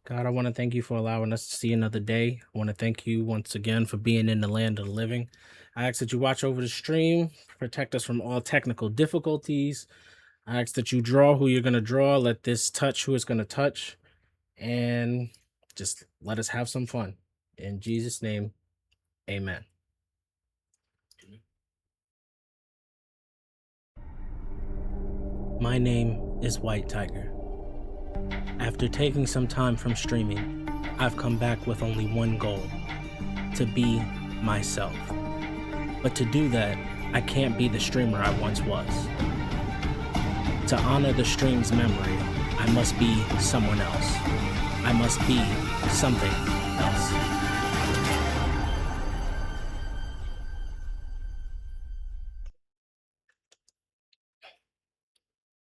God, I want to thank you for allowing us to see another day. I want to thank you once again for being in the land of the living. I ask that you watch over the stream, protect us from all technical difficulties. I ask that you draw who you're going to draw, let this touch who it's going to touch, and just let us have some fun. In Jesus' name, amen. My name is White Tiger. After taking some time from streaming, I've come back with only one goal: to be myself. But to do that, I can't be the streamer I once was. To honor the stream's memory, I must be someone else. I must be something else.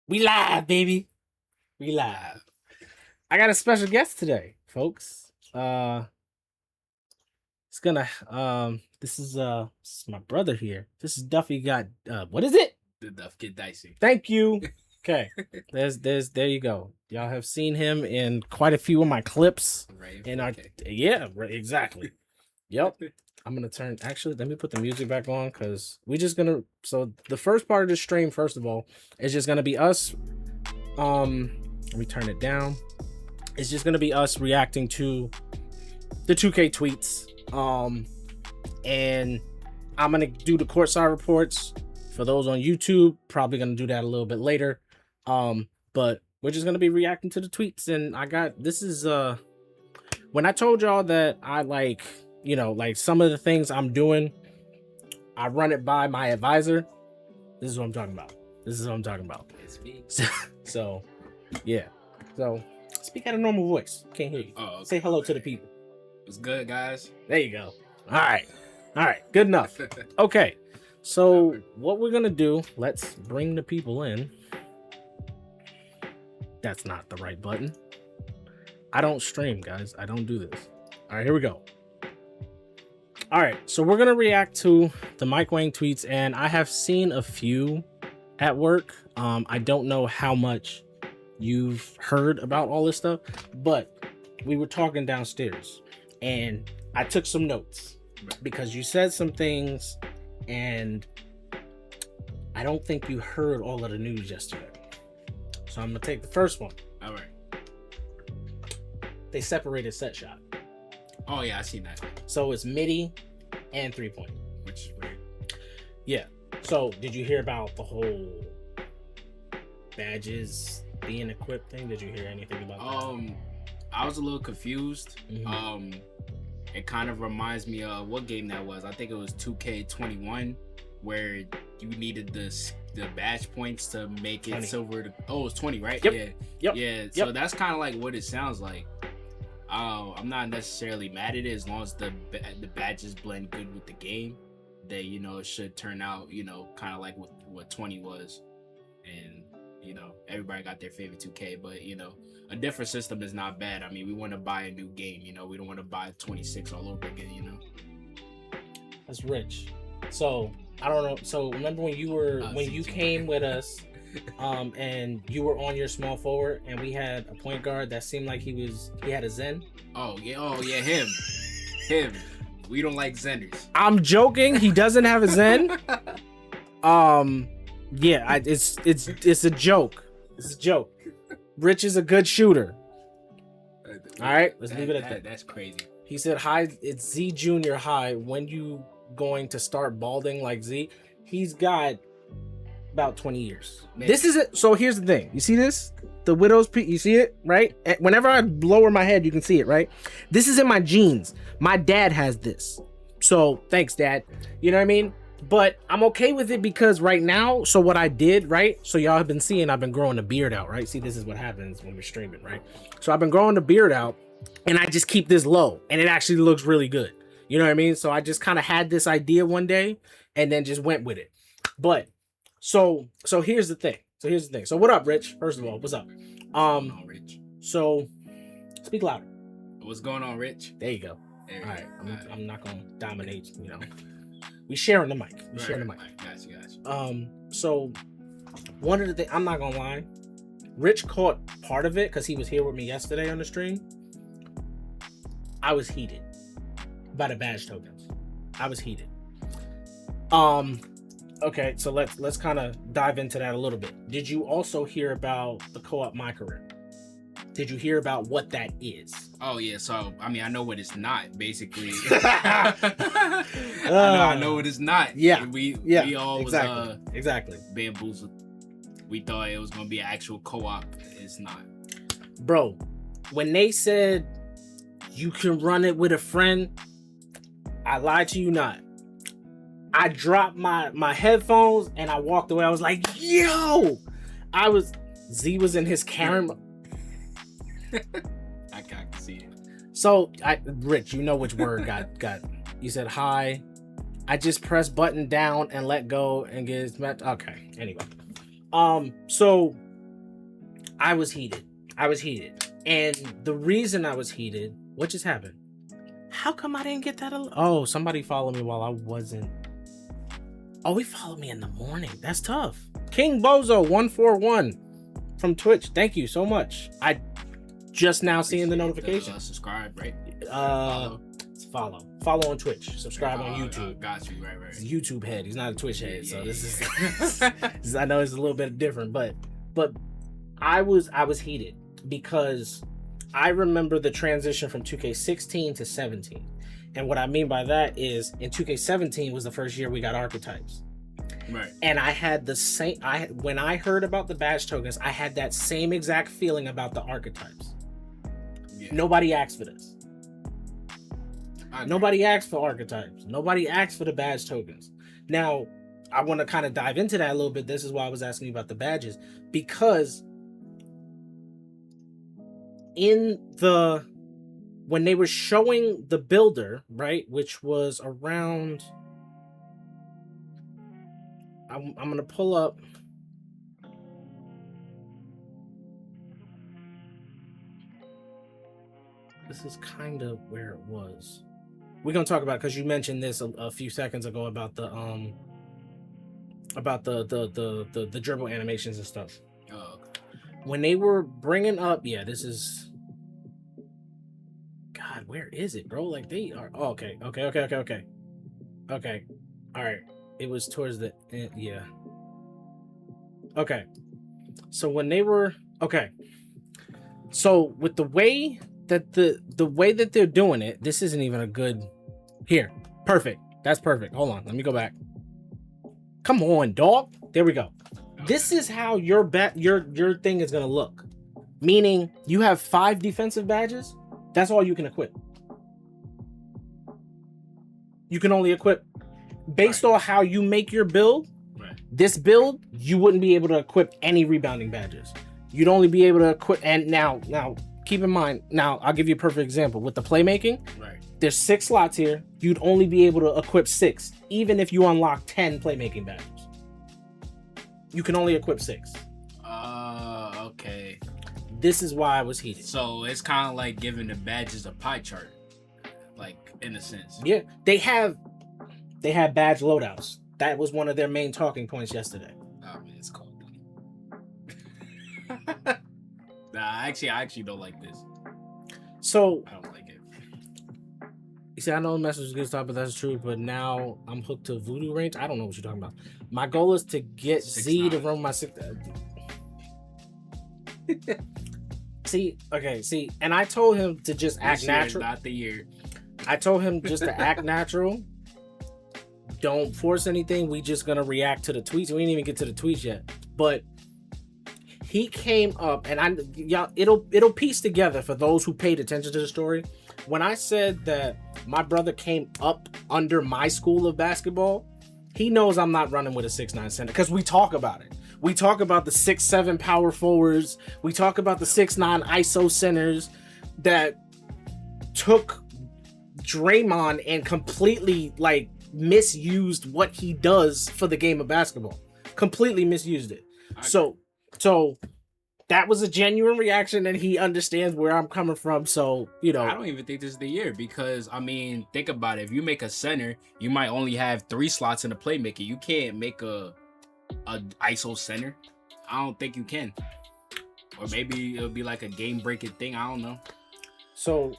We live, baby. We live. I got a special guest today, folks. It's gonna this is my brother here. This is Duffy got what is it? The DuffGetDicey. Thank you. Okay. There you go. Y'all have seen him in quite a few of my clips. Right. In our yeah, right, exactly. Yep. I'm gonna turn actually let me put the music back on because we're just gonna so the first part of the stream, first of all, is just gonna be us. Let me turn it down. It's just gonna be us reacting to the 2K tweets. And I'm gonna do the courtside reports for those on YouTube. Probably gonna do that a little bit later. But we're just gonna be reacting to the tweets. And I got this is when I told y'all that I like some of the things I'm doing, I run it by my advisor. This is what I'm talking about. It's me. So yeah. So speak at a normal voice. Can't hear you. Oh, okay. Say hello to the people. What's good, guys? There you go. All right. Good enough. Okay. So what we're going to do, let's bring the people in. That's not the right button. I don't stream, guys. I don't do this. All right, here we go. All right. So we're going to react to the Mike Wang tweets, and I have seen a few at work. I don't know how much you've heard about all this stuff, but we were talking downstairs and I took some notes because you said some things and I don't think you heard all of the news yesterday. So I'm gonna take the first one. All right. They separated set shot. Oh yeah, I seen that. So it's midi and 3-point. Which is weird. Yeah. So did you hear about the whole badges being equipped thing? Did you hear anything about that? I was a little confused. Mhm. It kind of reminds me of what game that was. I think it was 2K21, where you needed the badge points to make it 20. silver. It was 20, right? Yep. Yeah. So that's kind of like what it sounds like. I'm not necessarily mad at it as long as the badges blend good with the game. That it should turn out kind of like what 20 was, and everybody got their favorite 2K, but a different system is not bad. I mean, we want to buy a new game, we don't want to buy 26 all over again, That's rich. So I don't know. So remember when you came with us, and you were on your small forward, and we had a point guard that seemed like he had a Zen. Oh yeah, him. We don't like Zenders. I'm joking. He doesn't have a Zen. Yeah, it's a joke. It's a joke. Rich is a good shooter. All right, let's leave it at that. That's crazy. He said, "Hi, it's Z Junior. Hi, when you going to start balding like Z?" He's got about 20 years. Man. This is it. So here's the thing. You see this? The widow's peak. You see it, right? And whenever I lower my head, you can see it, right? This is in my genes. My dad has this. So thanks, Dad. You know what I mean? But I'm okay with it because right now, so what I did, right? So y'all have been seeing, I've been growing the beard out, right? See, this is what happens when we're streaming, right? So I've been growing the beard out and I just keep this low and it actually looks really good. You know what I mean? So I just kind of had this idea one day and then just went with it. But so here's the thing. So what up, Rich? First of all, what's up? What's going on, Rich? So speak louder. What's going on, Rich? There you go. All right. I'm not gonna dominate, We sharing the mic. Sharing the mic. Gotcha. So one of the things, I'm not gonna lie, Rich caught part of it because he was here with me yesterday on the stream. I was heated by the badge tokens. I was heated. Okay, so let's kind of dive into that a little bit. Did you also hear about the co-op My Career? Did you hear about what that is? Oh yeah, so I mean I know what it's not, basically. I know what it's not. Yeah. We all exactly. was exactly. bamboozled. We thought it was gonna be an actual co-op. It's not. Bro, when they said you can run it with a friend, I lied to you not. I dropped my headphones and I walked away. I was like, yo! Z was in his Karen. I can see it. So, Rich, you know which word got. You said hi. I just press button down and let go and get met. Okay. Anyway, so I was heated. And the reason I was heated, what just happened? How come I didn't get that? Oh, somebody followed me while I wasn't. Oh, he followed me in the morning. That's tough. King Bozo 141 from Twitch. Thank you so much. I just now seeing the notification. Subscribe, right? Follow on Twitch. Subscribe on YouTube. Got you, right. He's a YouTube head. He's not a Twitch head. So this is. is I know it's a little bit different, but I was heated because I remember the transition from 2K16 to 17. And what I mean by that is in 2K17 was the first year we got archetypes. Right. And I had the same when I heard about the badge tokens, I had that same exact feeling about the archetypes. Yeah. Nobody asked for this. Nobody asked for archetypes. Nobody asked for the badge tokens. Now, I want to kind of dive into that a little bit. This is why I was asking you about the badges. Because when they were showing the builder, right, which was around, I'm gonna pull up. This is kind of where it was. We're gonna talk about it because you mentioned this a few seconds ago about the dribble animations and stuff. Oh, okay. When they were bringing up, yeah, this is. God, where is it, bro? Like they are. Oh, okay. All right. It was towards the end. Yeah. Okay. So when they were so with the way that the way that they're doing it, this isn't even a good. Here, perfect. That's perfect. Hold on, let me go back. Come on, dog. There we go. This is how your thing is gonna look. Meaning you have 5 defensive badges. That's all you can equip. You can only equip based on how you make your build. Right. This build, you wouldn't be able to equip any rebounding badges. You'd only be able to equip. And now keep in mind. Now I'll give you a perfect example with the playmaking. Right. There's 6 slots here. You'd only be able to equip 6, even if you unlock 10 playmaking badges. You can only equip 6. Okay. This is why I was heated. So it's kind of like giving the badges a pie chart, like in a sense. Yeah, they have badge loadouts. That was one of their main talking points yesterday. Oh man, it's cold. Nah, I actually don't like this. So I don't like it. You see, I know the message is good stuff, but that's true. But now I'm hooked to voodoo range. I don't know what you're talking about. My goal is to get 6'9". Z to run my 6. See, and I told him to just act natural. Not the year. I told him just to act natural. Don't force anything. We just gonna react to the tweets. We didn't even get to the tweets yet. But he came up, and it'll piece together for those who paid attention to the story. When I said that my brother came up under my school of basketball, he knows I'm not running with a 6'9" center because we talk about it. We talk about the 6'7" power forwards. We talk about the 6'9" ISO centers that took Draymond and completely misused what he does for the game of basketball. Completely misused it. So that was a genuine reaction, and he understands where I'm coming from. So, I don't even think this is the year because, think about it. If you make a center, you might only have 3 slots in the playmaker. You can't make a ISO center. I don't think you can. Or maybe it'll be like a game-breaking thing. I don't know. So,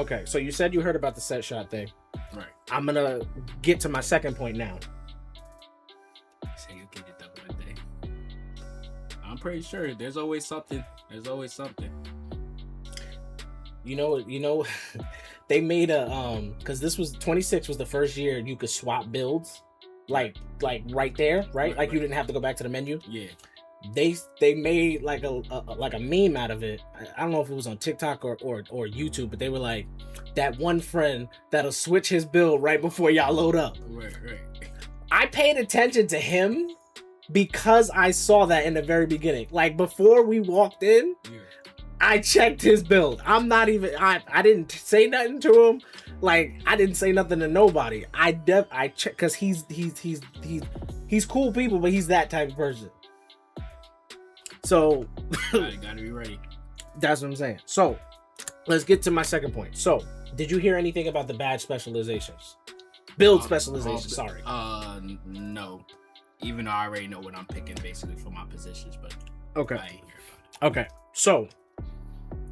Okay, so you said you heard about the set shot thing. Right. I'm gonna get to my second point now. So you get it double a day. I'm pretty sure there's always something. There's always something. You know, they made a because this was 26 was the first year you could swap builds, like right there, right? Like you didn't have to go back to the menu. Yeah. They made like a meme out of it. I don't know if it was on TikTok or YouTube, but they were like, that one friend that'll switch his build right before y'all load up. Right. I paid attention to him because I saw that in the very beginning. Like before we walked in, I checked his build. I'm not even. I didn't say nothing to him. Like I didn't say nothing to nobody. I checked because he's cool people, but he's that type of person. So gotta be ready. That's what I'm saying. So let's get to my second point. So did you hear anything about the badge specializations? Build specializations, sorry. No. Even though I already know what I'm picking basically for my positions, but okay. I ain't hear about it. Okay. So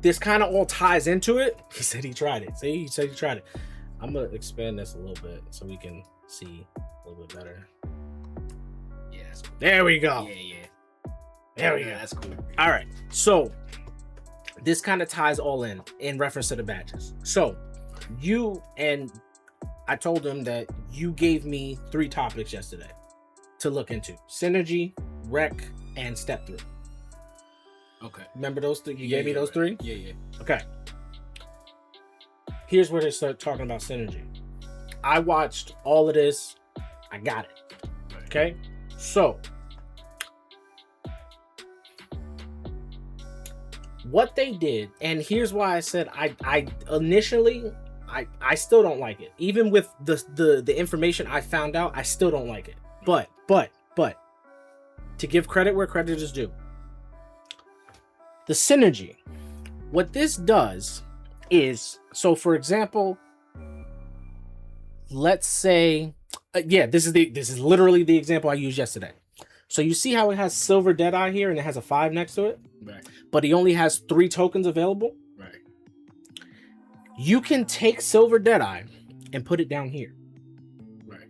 this kind of all ties into it. He said he tried it. See, he said he tried it. I'm gonna expand this a little bit so we can see a little bit better. Yeah, that's cool. There we go. Yeah. There we go. That's cool. All right. So this kind of ties all in reference to the badges. So you and I told him that you gave me 3 topics yesterday to look into: synergy, rec, and step through. Okay. Remember those 3? You gave me those 3? Yeah. Okay. Here's where they start talking about synergy. I watched all of this. I got it. Right. Okay. So what they did, and here's why I said I initially I still don't like it. Even with the information I found out, I still don't like it. But to give credit where credit is due. The synergy. What this does is, so for example, let's say this is literally the example I used yesterday. So you see how it has Silver Deadeye here and it has a 5 next to it? Right. But he only has 3 tokens available? Right. You can take Silver Deadeye and put it down here. Right.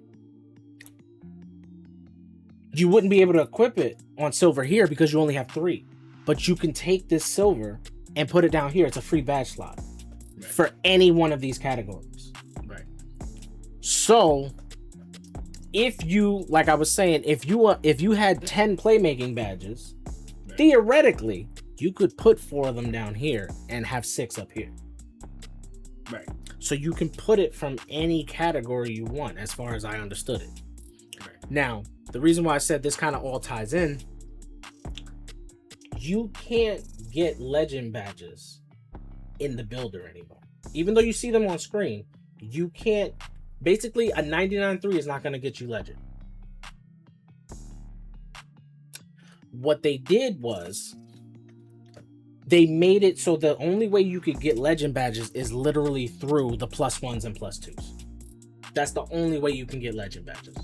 You wouldn't be able to equip it on Silver here because you only have 3. But you can take this Silver and put it down here. It's a free badge slot for any one of these categories. Right. So if you, like I was saying, if you had 10 playmaking badges, theoretically, you could put 4 of them down here and have 6 up here. Right. So you can put it from any category you want, as far as I understood it. Right. Now, the reason why I said this kind of all ties in, you can't get legend badges in the builder anymore. Even though you see them on screen, you can't. Basically, a 99.3 is not going to get you legend. What they did was they made it so the only way you could get legend badges is literally through the +1s and +2s. That's the only way you can get legend badges.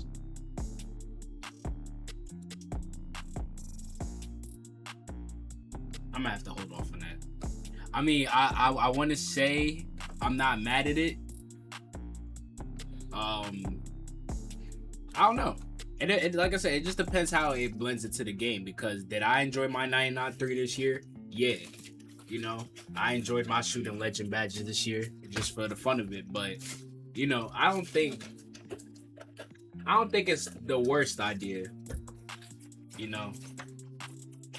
I'm gonna have to hold off on that. I mean, I want to say I'm not mad at it. I don't know. And like I said, it just depends how it blends into the game. Because did I enjoy my 99.3 this year? Yeah. You know, I enjoyed my shooting legend badges this year just for the fun of it. But you know, I don't think it's the worst idea. You know,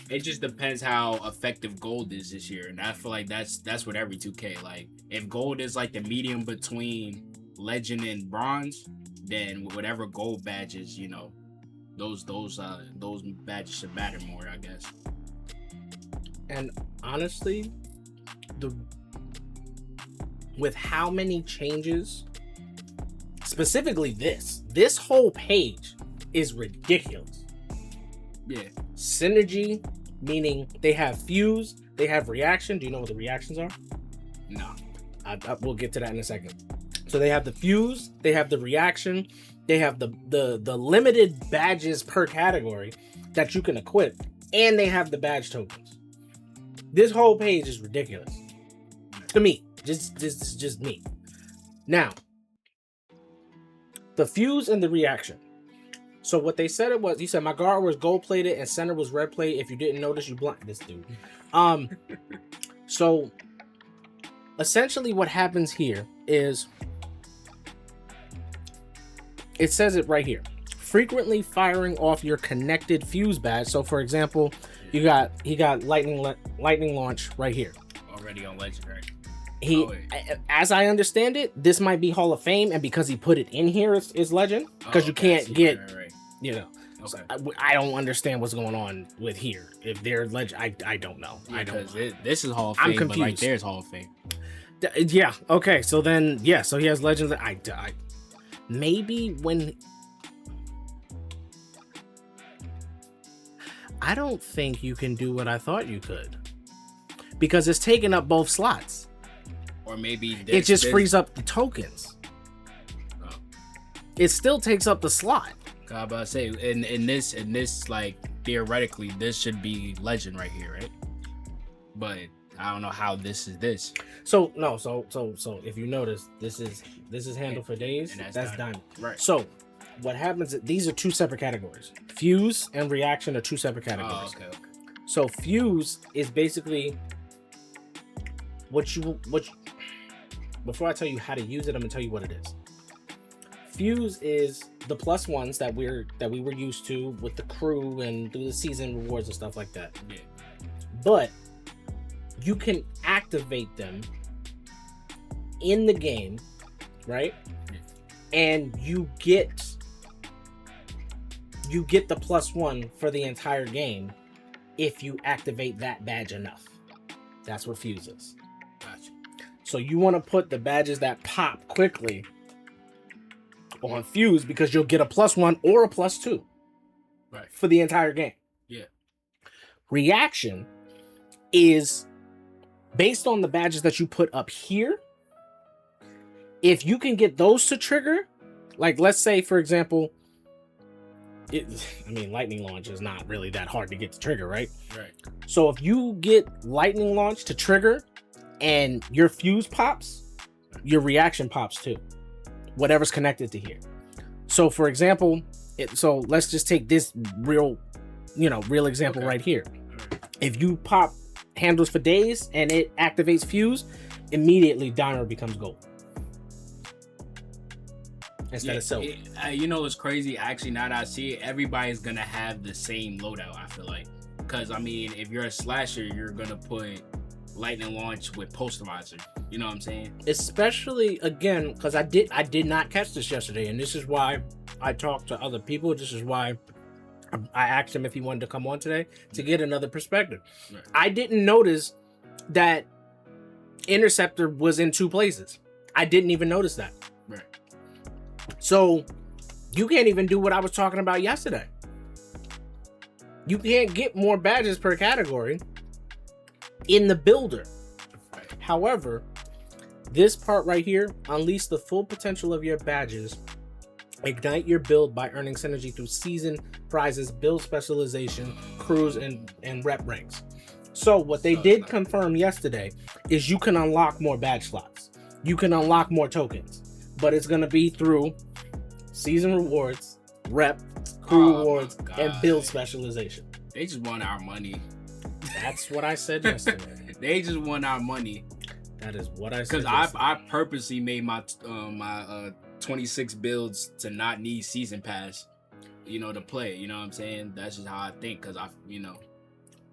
it just depends how effective gold is this year, and I feel like that's what every 2K. Like, if gold is like the medium between legend and bronze, then whatever gold badges, you know, those badges should matter more, I guess. And honestly, with how many changes, specifically this whole page is ridiculous. Yeah. Synergy, meaning they have fuse, they have reaction. Do you know what the reactions are? No. We'll get to that in a second. So they have the fuse, they have the reaction, they have the limited badges per category that you can equip, and they have the badge tokens. This whole page is ridiculous to me. Just me. Now, the fuse and the reaction. So what they said it was, you said my guard was gold plated and center was red plated. If you didn't notice, you blind this dude. So essentially what happens here is, it says it right here. Frequently firing off your connected fuse badge. So for example, he got lightning launch right here. Already on legend, right? As I understand it, this might be Hall of Fame, and because he put it in here, it's legend. Because you can't get, right. you know. Okay. So I don't understand what's going on with here. If they're legend, I don't know. Yeah, I don't. This is Hall of Fame. I'm confused. But right there's Hall of Fame. Yeah. Okay. So then, yeah. So he has legends. I maybe when. I don't think you can do what I thought you could, because it's taking up both slots. Or maybe it just frees up the tokens. Oh. It still takes up the slot. I was about to say, in this, like, theoretically, this should be legend right here, right? But I don't know how this is this. So no, so if you notice, this is handle for days. That's diamond. Right. So what happens is, these are two separate categories. Fuse and reaction are two separate categories. Oh, okay. So fuse is basically what before I tell you how to use it, I'm gonna tell you what it is. Fuse is the +1s that we were used to with the crew and through the season rewards and stuff like that. Yeah. But you can activate them in the game, right? Yeah. And you get the +1 for the entire game if you activate that badge enough. That's what fuse is. Gotcha. So you want to put the badges that pop quickly on fuse, because you'll get a +1 or a +2, right, for the entire game. Yeah. Reaction is based on the badges that you put up here. If you can get those to trigger, like let's say for example, lightning launch is not really that hard to get to trigger, right? Right. So if you get lightning launch to trigger and your fuse pops, your reaction pops too. Whatever's connected to here. So for example, so let's just take this real example right here. If you pop handles for days and it activates fuse, immediately diamond becomes gold instead of silver. You know what's crazy? Actually, now that I see it, everybody's gonna have the same loadout, I feel like. Because I mean, if you're a slasher, you're gonna put lightning launch with posterizer. You know what I'm saying? Especially again, because I did not catch this yesterday, and this is why I talked to other people. This is why I asked him if he wanted to come on today to get another perspective. Right. I didn't notice that interceptor was in two places. I didn't even notice that. Right. So you can't even do what I was talking about yesterday. You can't get more badges per category in the builder. Right. However, this part right here, unleash the full potential of your badges. Ignite your build by earning synergy through season prizes, build specialization, crews, and rep ranks. So what they did confirm yesterday is you can unlock more badge slots. You can unlock more tokens, but it's going to be through season rewards, rep, crew rewards, and build specialization. They just want our money. That's what I said yesterday. They just want our money. That is what I said. Because I purposely made my 26 builds to not need season pass, to play. You know what I'm saying? That's just how I think. Because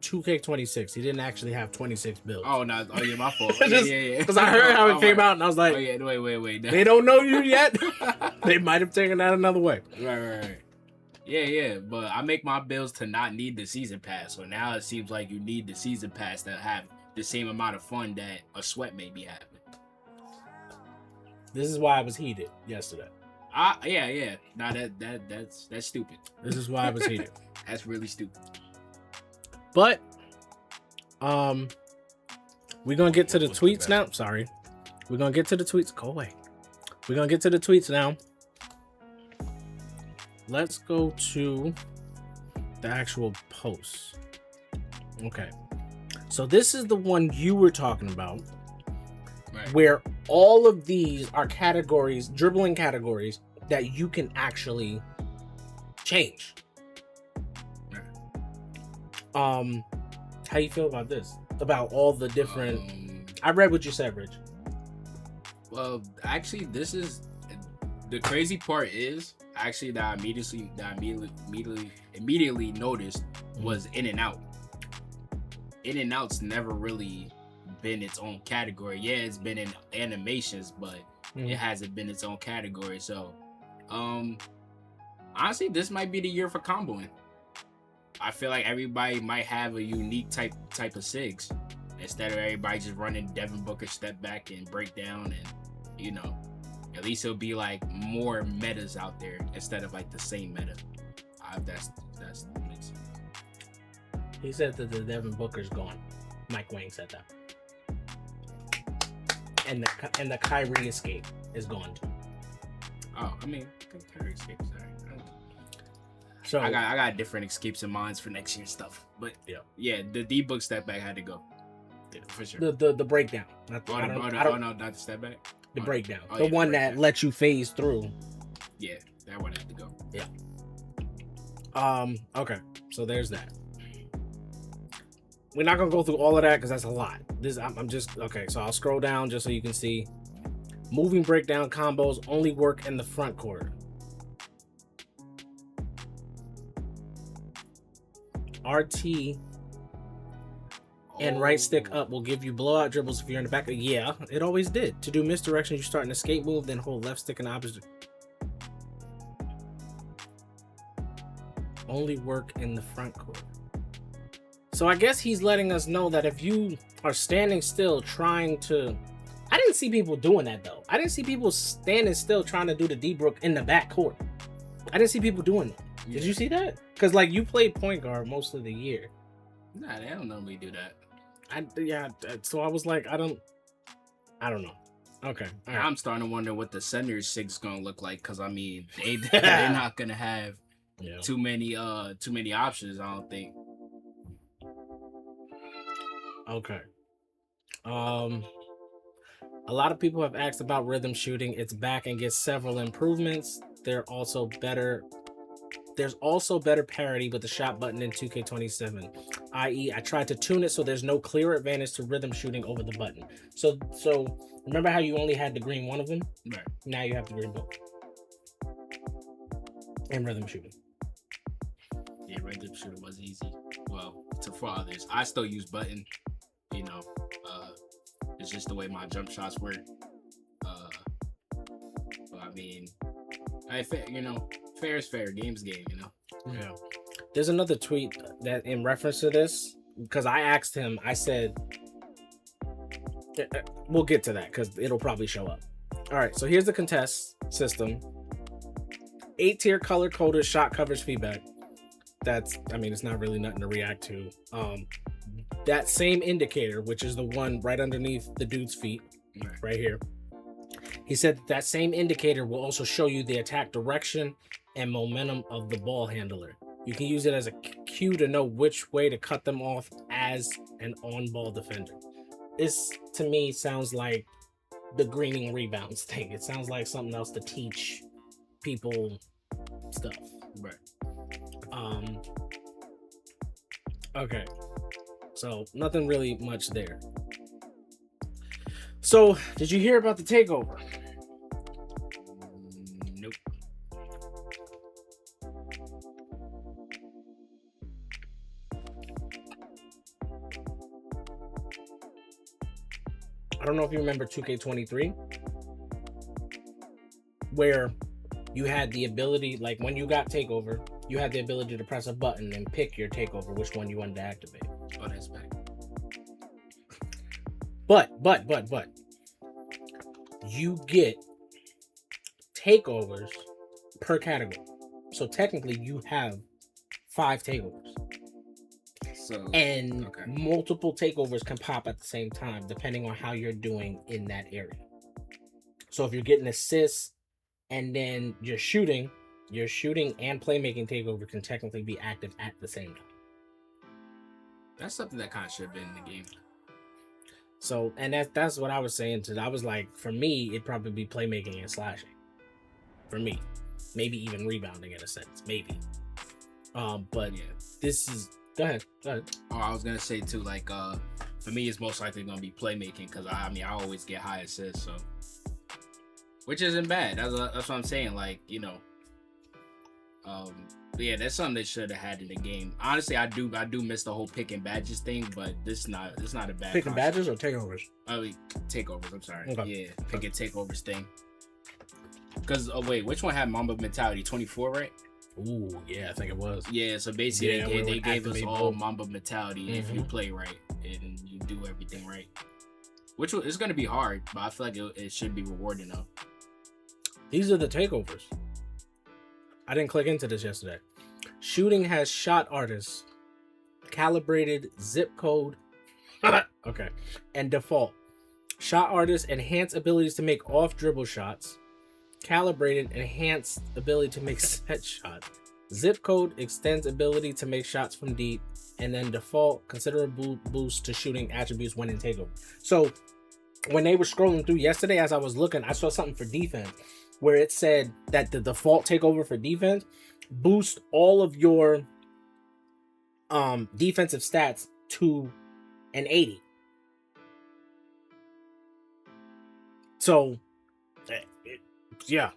2K26. He didn't actually have 26 builds. Oh no! Oh yeah, my fault. Yeah. Because I heard how it came out, and I was like, oh yeah, wait. They don't know you yet. They might have taken that another way. Right. Yeah. But I make my builds to not need the season pass. So now it seems like you need the season pass to have the same amount of fun that a sweat may be having. This is why I was heated yesterday. Yeah. Nah, that's stupid. This is why I was heated. That's really stupid. But we're gonna get to the tweets now. Sorry. We're gonna get to the tweets. Go away. We're gonna get to the tweets now. Let's go to the actual post. Okay. So this is the one you were talking about. where all of these are categories, dribbling categories that you can actually change. How you feel about this? About all the different. I read what you said, Rich. Well, actually, this is the crazy part is actually that I immediately noticed was in and out. In and out's never really been its own category. Yeah, it's been in animations, but it hasn't been its own category. So, honestly, this might be the year for comboing. I feel like everybody might have a unique type of SIGs instead of everybody just running Devin Booker step back and break down, and at least it'll be like more metas out there instead of like the same meta. That's makes sense. He said that the Devin Booker's gone. Mike Wang said that. And the Kyrie escape is gone too. Oh, I mean, Kyrie escape is alright. So I got different escapes in minds for next year's stuff, but yeah, the D book step back had to go, for sure. The breakdown. Not the step back. The breakdown, the one that lets you phase through. Yeah, that one had to go. Yeah. Okay, so there's that. We're not gonna go through all of that because that's a lot. I'm just okay. So I'll scroll down just so you can see. Moving breakdown combos only work in the front court. RT and right stick up will give you blowout dribbles if you're in the back. Yeah, it always did. To do misdirection, you start an escape move, then hold left stick in the opposite. Only work in the front court. So I guess he's letting us know that if you are standing still trying to... I didn't see people doing that, though. I didn't see people standing still trying to do the D-Brook in the back court. I didn't see people doing that. Yeah. Did you see that? Because, like, you played point guard most of the year. Nah, they don't normally do that. So I was like, I don't know. Okay. Right. I'm starting to wonder what the center's SIG's gonna look like, because, I mean, they're not gonna have too many options, I don't think. Okay. A lot of people have asked about rhythm shooting. It's back and gets several improvements. There's also better parity with the shot button in 2K27, i.e. I tried to tune it so there's no clear advantage to rhythm shooting over the button. So remember how you only had the green one of them? Right. Now you have the green both. And rhythm shooting. Yeah, rhythm shooting was easy. Well, for others. I still use button. It's just the way my jump shots work. But I mean, fair is fair. Game's game, Yeah. There's another tweet that in reference to this, because I asked him, I said, we'll get to that because it'll probably show up. All right, so here's the contest system. 8-tier color-coded shot coverage feedback. It's not really nothing to react to. That same indicator, which is the one right underneath the dude's feet, right here. He said that same indicator will also show you the attack direction and momentum of the ball handler. You can use it as a cue to know which way to cut them off as an on-ball defender. This, to me, sounds like the greening rebounds thing. It sounds like something else to teach people stuff. Right. Okay. So nothing really much there. So did you hear about the takeover? Nope. I don't know if you remember 2K23, where you had the ability, like when you got takeover, you had the ability to press a button and pick your takeover, which one you wanted to activate. Oh, that's back. But you get takeovers per category. So technically you have 5 takeovers. Multiple takeovers can pop at the same time depending on how you're doing in that area. So if you're getting assists and then you're shooting and playmaking takeover can technically be active at the same time. That's something that kind of should have been in the game. So, and that's what I was saying to. I was like, for me, it'd probably be playmaking and slashing. For me, maybe even rebounding in a sense, maybe. But Yeah. this is. Go ahead. Oh, I was gonna say too, like, for me, it's most likely gonna be playmaking because I always get high assists, so which isn't bad. That's what I'm saying. Like, you know, but yeah, that's something they should have had in the game. Honestly, I do miss the whole pick and badges thing, but this is not a bad Pick and badges or takeovers? Takeovers. I'm sorry. Okay. Yeah, pick and takeovers thing. Because wait, which one had Mamba mentality? 24, right? Ooh, yeah, I think it was. Yeah, so basically they gave us all both. Mamba mentality if you play right and you do everything right. Which is going to be hard, but I feel like it should be rewarding though. These are the takeovers. I didn't click into this yesterday. Shooting has shot artists, calibrated zip code, okay, and default. Shot artists enhance abilities to make off dribble shots. Calibrated enhanced ability to make set shots. Zip code extends ability to make shots from deep, and then default considerable boost to shooting attributes when in takeover. So when they were scrolling through yesterday, as I was looking, I saw something for defense where it said that the default takeover for defense boosts all of your defensive stats to an 80. So yeah.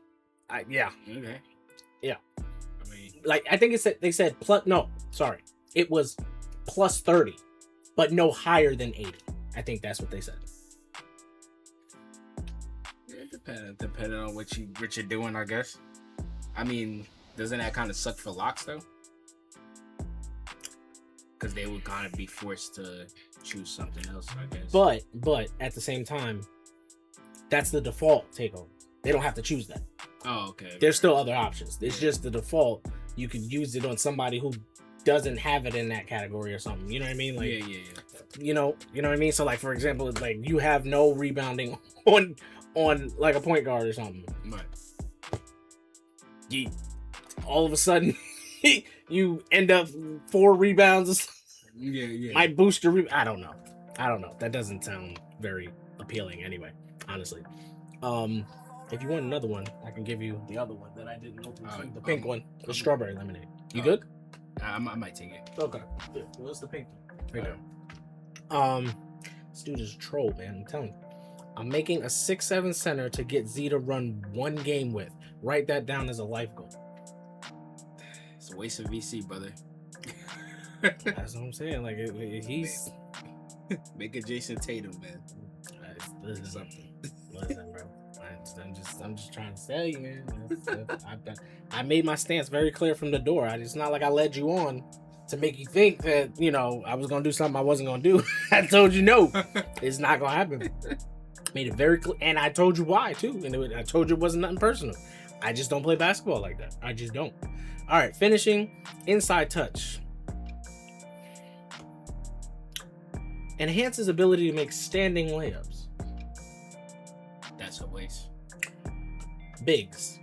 Okay. Yeah. I mean, like I think they said plus. No, sorry, it was plus 30, but no higher than 80. I think that's what they said. Yeah, depending on what you're doing, I guess. I mean, doesn't that kind of suck for locks though? Because they would kind of be forced to choose something else, I guess. But at the same time, that's the default takeover. They don't have to choose that. Oh, okay. There's still other options. It's just the default. You could use it on somebody who doesn't have it in that category or something. You know what I mean? Like, yeah. You know what I mean? So, like, for example, it's like you have no rebounding on like a point guard or something. Right. All of a sudden, you end up 4 rebounds. Yeah. Might boost your I don't know. That doesn't sound very appealing anyway, honestly. If you want another one, I can give you the other one that I didn't open. The pink one, the strawberry lemonade. You good? I might take it. Okay. Yeah. What's the pink one? Right there. This dude is a troll, man. I'm telling you. I'm making a 6'7" center to get Z to run one game with. Write that down as a life goal. It's a waste of VC, brother. That's what I'm saying. Like he's make a Jason Tatum, man. Listen, bro. I'm just trying to tell you, man. I made my stance very clear from the door. It's not like I led you on to make you think that, you know, I was gonna do something I wasn't gonna do. I told you no, it's not gonna happen. Made it very clear, and I told you why too. And I told you it wasn't nothing personal. I just don't play basketball like that. I just don't. All right, finishing inside touch. Enhances ability to make standing layups. That's a waste. Bigs.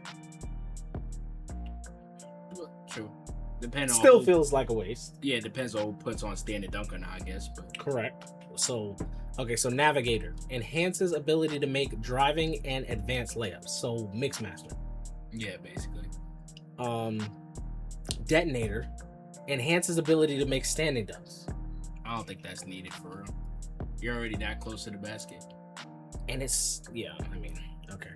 True. Depending Still on feels like a waste. Yeah, it depends on who puts on standing dunk or not, I guess. But correct. So navigator enhances ability to make driving and advanced layups. So mix master. Yeah, basically. Detonator enhances ability to make standing dunks. I don't think that's needed for real. You're already that close to the basket. And okay.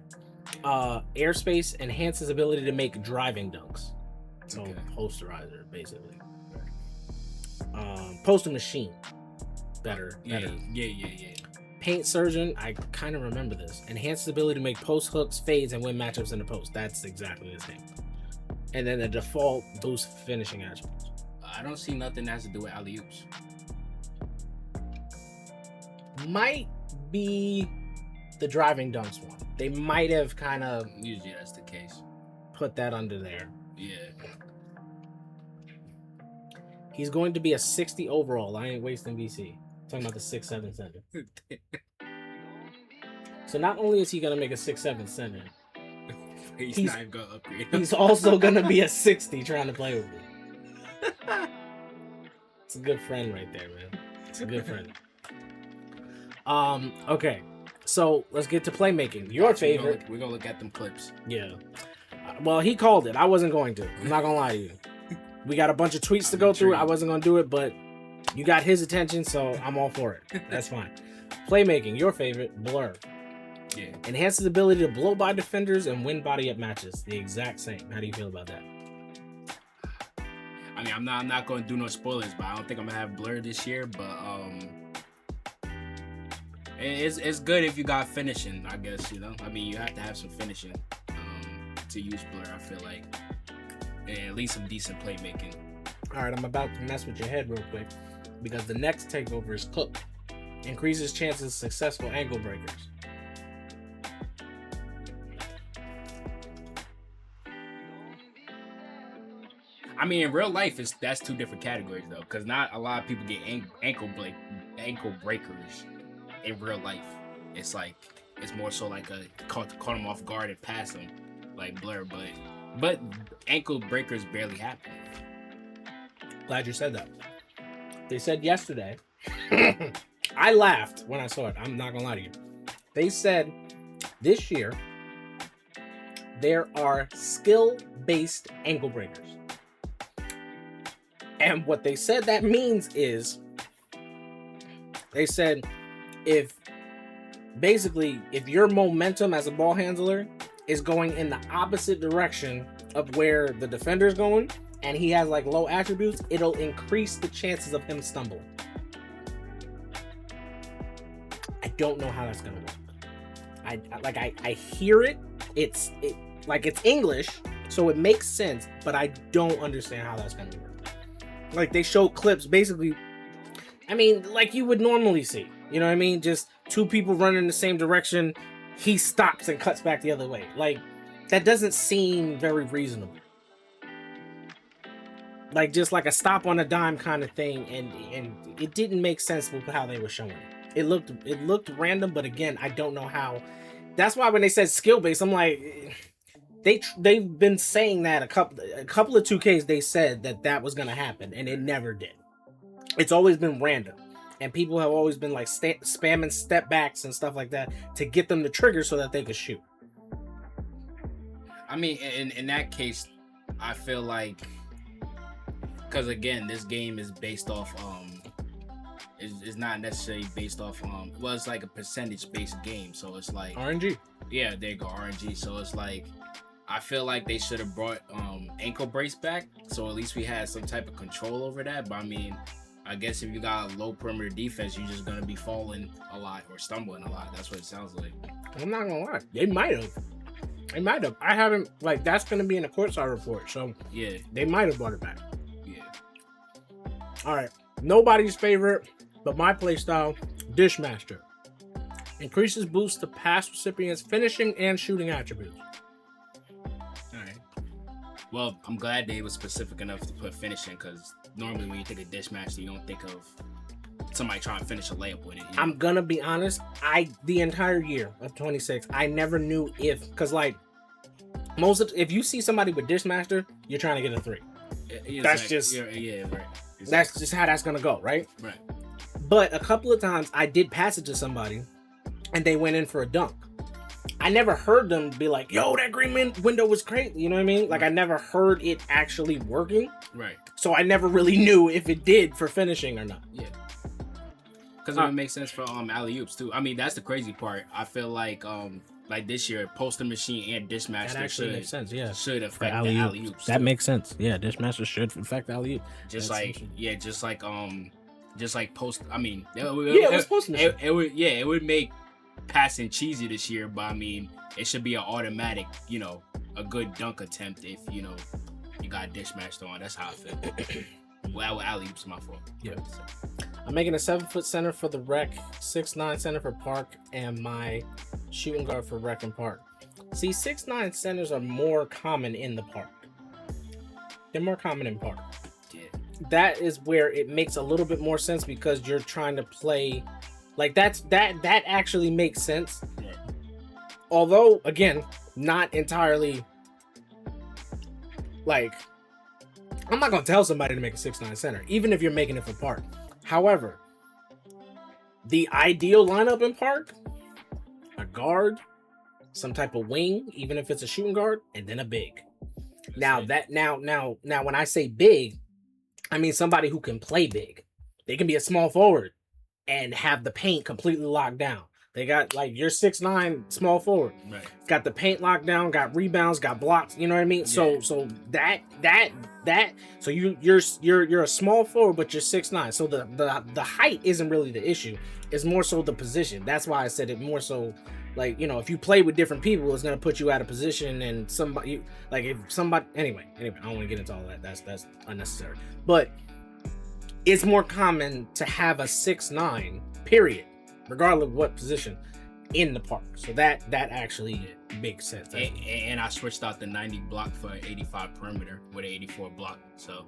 Airspace enhances ability to make driving dunks. So posterizer, basically. Poster machine. Better. Yeah. Paint surgeon, I kind of remember this. Enhances ability to make post hooks, fades, and win matchups in the post. That's exactly the same. And then the default boost finishing attributes. I don't see nothing that has to do with alley-oops. Might be the driving dunks one. They might have kind of usually that's the case. Put that under there. Yeah. He's going to be a 60 overall. I ain't wasting VC. Talking about the 6'7" center. So not only is he gonna make a 6'7" center, he's not even gonna upgrade. He's also gonna be a 60 trying to play with me. It's a good friend right there, man. It's a good friend. Okay. So let's get to playmaking. Your favorite. We're gonna look at them clips. Yeah. Well, he called it. I wasn't going to. I'm not gonna lie to you. We got a bunch of tweets to go through. I wasn't gonna do it, but you got his attention, so I'm all for it. That's fine. Playmaking. Your favorite. Blur. Yeah. Enhances the ability to blow by defenders and win body up matches. The exact same. How do you feel about that? I mean, I'm not going to do no spoilers, but I don't think I'm gonna have Blur this year. But it's good if you got finishing. I guess I mean, you have to have some finishing to use Blur. I feel like, and at least some decent playmaking. All right, I'm about to mess with your head real quick because the next takeover is Cook. Increases chances of successful ankle breakers. I mean, in real life, that's two different categories though, because not a lot of people get ankle breakers in real life. It's like it's more so like a caught them off guard and pass them like Blur, but ankle breakers barely happen. Glad you said that. They said yesterday. I laughed when I saw it. I'm not gonna lie to you. They said this year there are skill-based ankle breakers. And what they said that means is, they said if your momentum as a ball handler is going in the opposite direction of where the defender's going, and he has like low attributes, it'll increase the chances of him stumbling. I don't know how that's gonna work. I hear it. It's English, so it makes sense, but I don't understand how that's gonna work. Like, they show clips, basically, I mean, like you would normally see. You know what I mean? Just two people running in the same direction. He stops and cuts back the other way. Like, that doesn't seem very reasonable. Like, just like a stop on a dime kind of thing, and it didn't make sense with how they were showing it. It looked random, but again, I don't know how. That's why when they said skill based, I'm like, they've been saying that a couple of 2Ks. They said that was gonna happen, and it never did. It's always been random, and people have always been like spamming step backs and stuff like that to get them to trigger so that they could shoot. I mean, in that case, I feel like, because again, this game is based off it's not necessarily based off well, it's like a percentage based game, so it's like RNG. Yeah, there you go, RNG. So it's like, I feel like they should have brought ankle brace back, so at least we had some type of control over that. But I mean, I guess if you got low perimeter defense, you're just gonna be falling a lot or stumbling a lot. That's what it sounds like. I'm not gonna lie, they might have. I haven't, like, that's gonna be in the courtside report, so yeah, they might have brought it back. Yeah. All right, nobody's favorite, but my playstyle, Dishmaster. Increases boost to pass recipients' finishing and shooting attributes. Alright. Well, I'm glad they were specific enough to put finishing, because normally when you think of Dishmaster, you don't think of somebody trying to finish a layup with it. You know? I'm gonna be honest, the entire year of 26, I never knew because like if you see somebody with Dishmaster, you're trying to get a 3. That's like, just yeah, right. Exactly. That's just how that's gonna go, right? Right. But a couple of times I did pass it to somebody, and they went in for a dunk. I never heard them be like, "Yo, that green window was great." You know what I mean? Like, I never heard it actually working. Right. So I never really knew if it did for finishing or not. Yeah. Because it makes sense for alley oops too. I mean, that's the crazy part. I feel like this year, Poster Machine and Dishmaster that actually makes sense. Yeah, should affect the alley oops. That makes sense. Yeah, Dishmaster should affect alley oop. Just like post. I mean, it was Poster Machine. It would make passing cheesy this year, but I mean, it should be an automatic, a good dunk attempt if you got Dishmaster on. That's how I feel. Well, alley oops, my fault. Yeah. I'm making a 7-foot center for the rec, 6'9" center for park, and my shooting guard for rec and park. See, 6'9" centers are more common in the park. They're more common in park. Yeah. That is where it makes a little bit more sense, because you're trying to play like that actually makes sense. Yeah. Although, again, not entirely, like, I'm not gonna tell somebody to make a 6'9" center, even if you're making it for park. However, The ideal lineup in park: a guard, some type of wing, even if it's a shooting guard, and then a big. Now when I say big, I mean somebody who can play big. They can be a small forward and have the paint completely locked down. They got like your 6'9" small forward. Right. Got the paint locked down, got rebounds, got blocks, you know what I mean? Yeah. So you're a small forward, but you're 6'9". So the height isn't really the issue. It's more so the position. That's why I said it more so. Like, you know, if you play with different people, it's gonna put you out of position, and somebody like if somebody anyway, I don't want to get into all that. That's unnecessary. But it's more common to have a 6'9", period, regardless of what position, in the park. So that actually makes sense. And I switched out the 90 block for 85 perimeter with an 84 block. So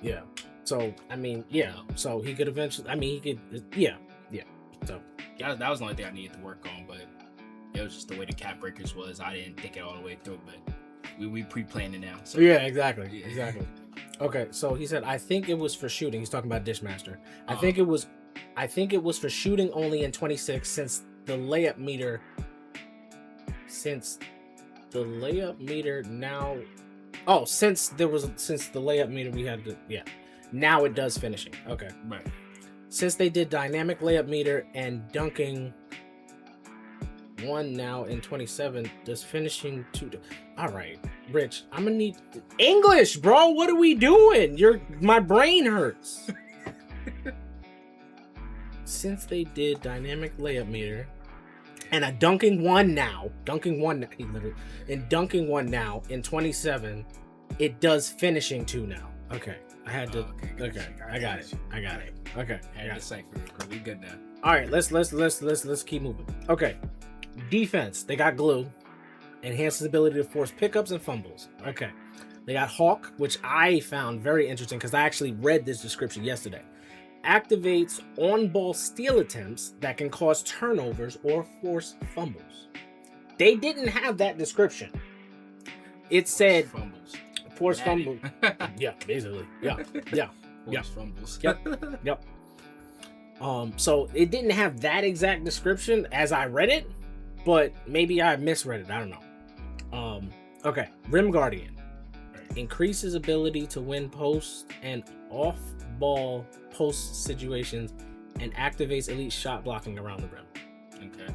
yeah. So I mean, yeah. So he could eventually. I mean, he could. Yeah. So. Yeah, that was the only thing I needed to work on, but it was just the way the cap breakers was. I didn't think it all the way through, but we pre-planned it now. So. Yeah, exactly. Okay, so he said, I think it was for shooting. He's talking about Dishmaster. I think it was for shooting only in 26 since the layup meter now. Oh, since the layup meter we had to now it does finishing. Okay, right. Since they did dynamic layup meter and dunking 1 now in 27, does finishing 2? All right, Rich, I'm gonna need English, bro. What are we doing? My brain hurts. Since they did dynamic layup meter and a dunking 1 now, in 27, it does finishing 2 now. Okay. I had to. Okay, I got it. Okay, I got it. We good now. All right, let's keep moving. Okay, defense. They got glue, enhances ability to force pickups and fumbles. Okay, they got Hawk, which I found very interesting because I actually read this description yesterday. Activates on-ball steal attempts that can cause turnovers or force fumbles. They didn't have that description. It said fumbles. Force fumble. Yeah, basically. Yeah. Force fumbles. Yep. So it didn't have that exact description as I read it, but maybe I misread it. I don't know. Okay. Rim Guardian increases ability to win post and off-ball post situations and activates elite shot blocking around the rim. Okay.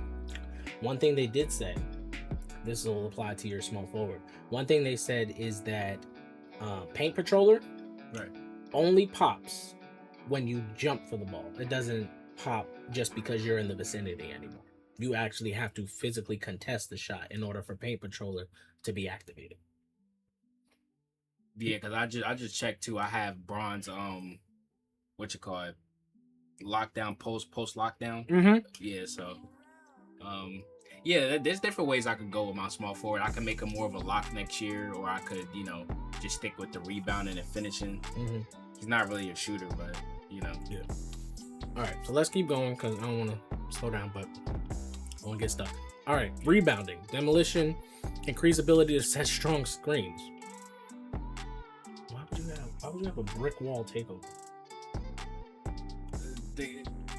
One thing they did say, this will apply to your small forward. One thing they said is that paint patroller only pops when you jump for the ball. It doesn't pop just because you're in the vicinity anymore. You actually have to physically contest the shot in order for paint patroller to be activated. Yeah, because I just checked too. I have bronze lockdown post lockdown. Mm-hmm. Yeah, so yeah, there's different ways I could go with my small forward. I could make him more of a lock next year, or I could, just stick with the rebounding and finishing. Mm-hmm. He's not really a shooter, but Yeah. All right, so let's keep going because I don't want to slow down, but I want to get stuck. All right, rebounding, demolition, increase ability to set strong screens. Why would you have a brick wall takeover?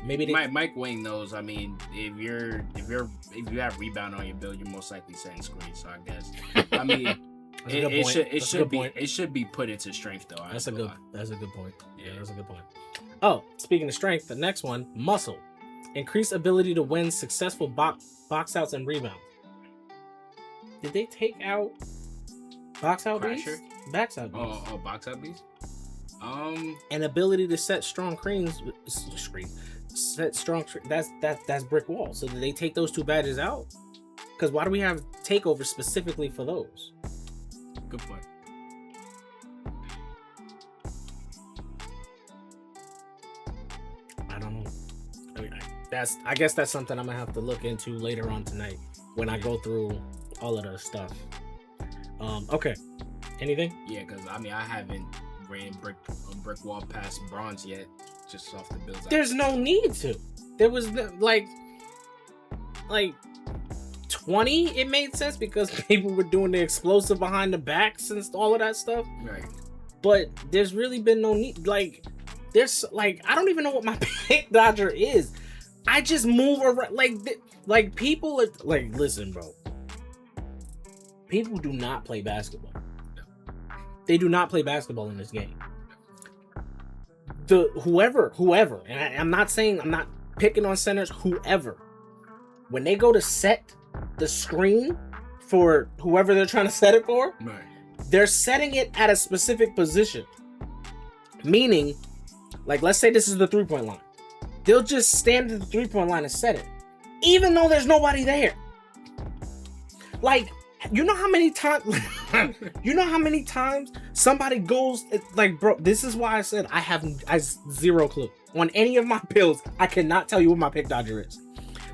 Maybe Mike Wayne knows. I mean, if you have rebound on your build, you're most likely setting screens. So I guess, I mean, it should be put into strength though. That's a good point. Yeah, that's a good point. Oh, speaking of strength, the next one, muscle, increase ability to win successful box outs and rebounds. Did they take out box out beats? Box out beats. Oh, box out beats. An ability to set strong screens. That's brick wall. So did they take those two badges out? Because why do we have takeover specifically for those? Good point. I don't know. I mean, I guess that's something I'm gonna have to look into later on tonight when I go through all of the stuff. Okay. Anything? Yeah, because I mean I haven't ran brick wall past bronze yet, just off the builds. There's no need to. There was like 20. It made sense because people were doing the explosive behind the backs and all of that stuff. Right. But there's really been no need. Like There's like, I don't even know what my pick dodger is. I just move around like people are like, listen, bro. People do not play basketball. They do not play basketball in this game. Whoever, and I'm not picking on centers, whoever, when they go to set the screen for whoever they're trying to set it for, right, they're setting it at a specific position. Meaning, like, let's say this is the 3-point line. They'll just stand at the 3-point line and set it, even though there's nobody there. Like, you know how many times somebody goes, like, bro, this is why I said I have zero clue. On any of my builds, I cannot tell you what my pick dodger is.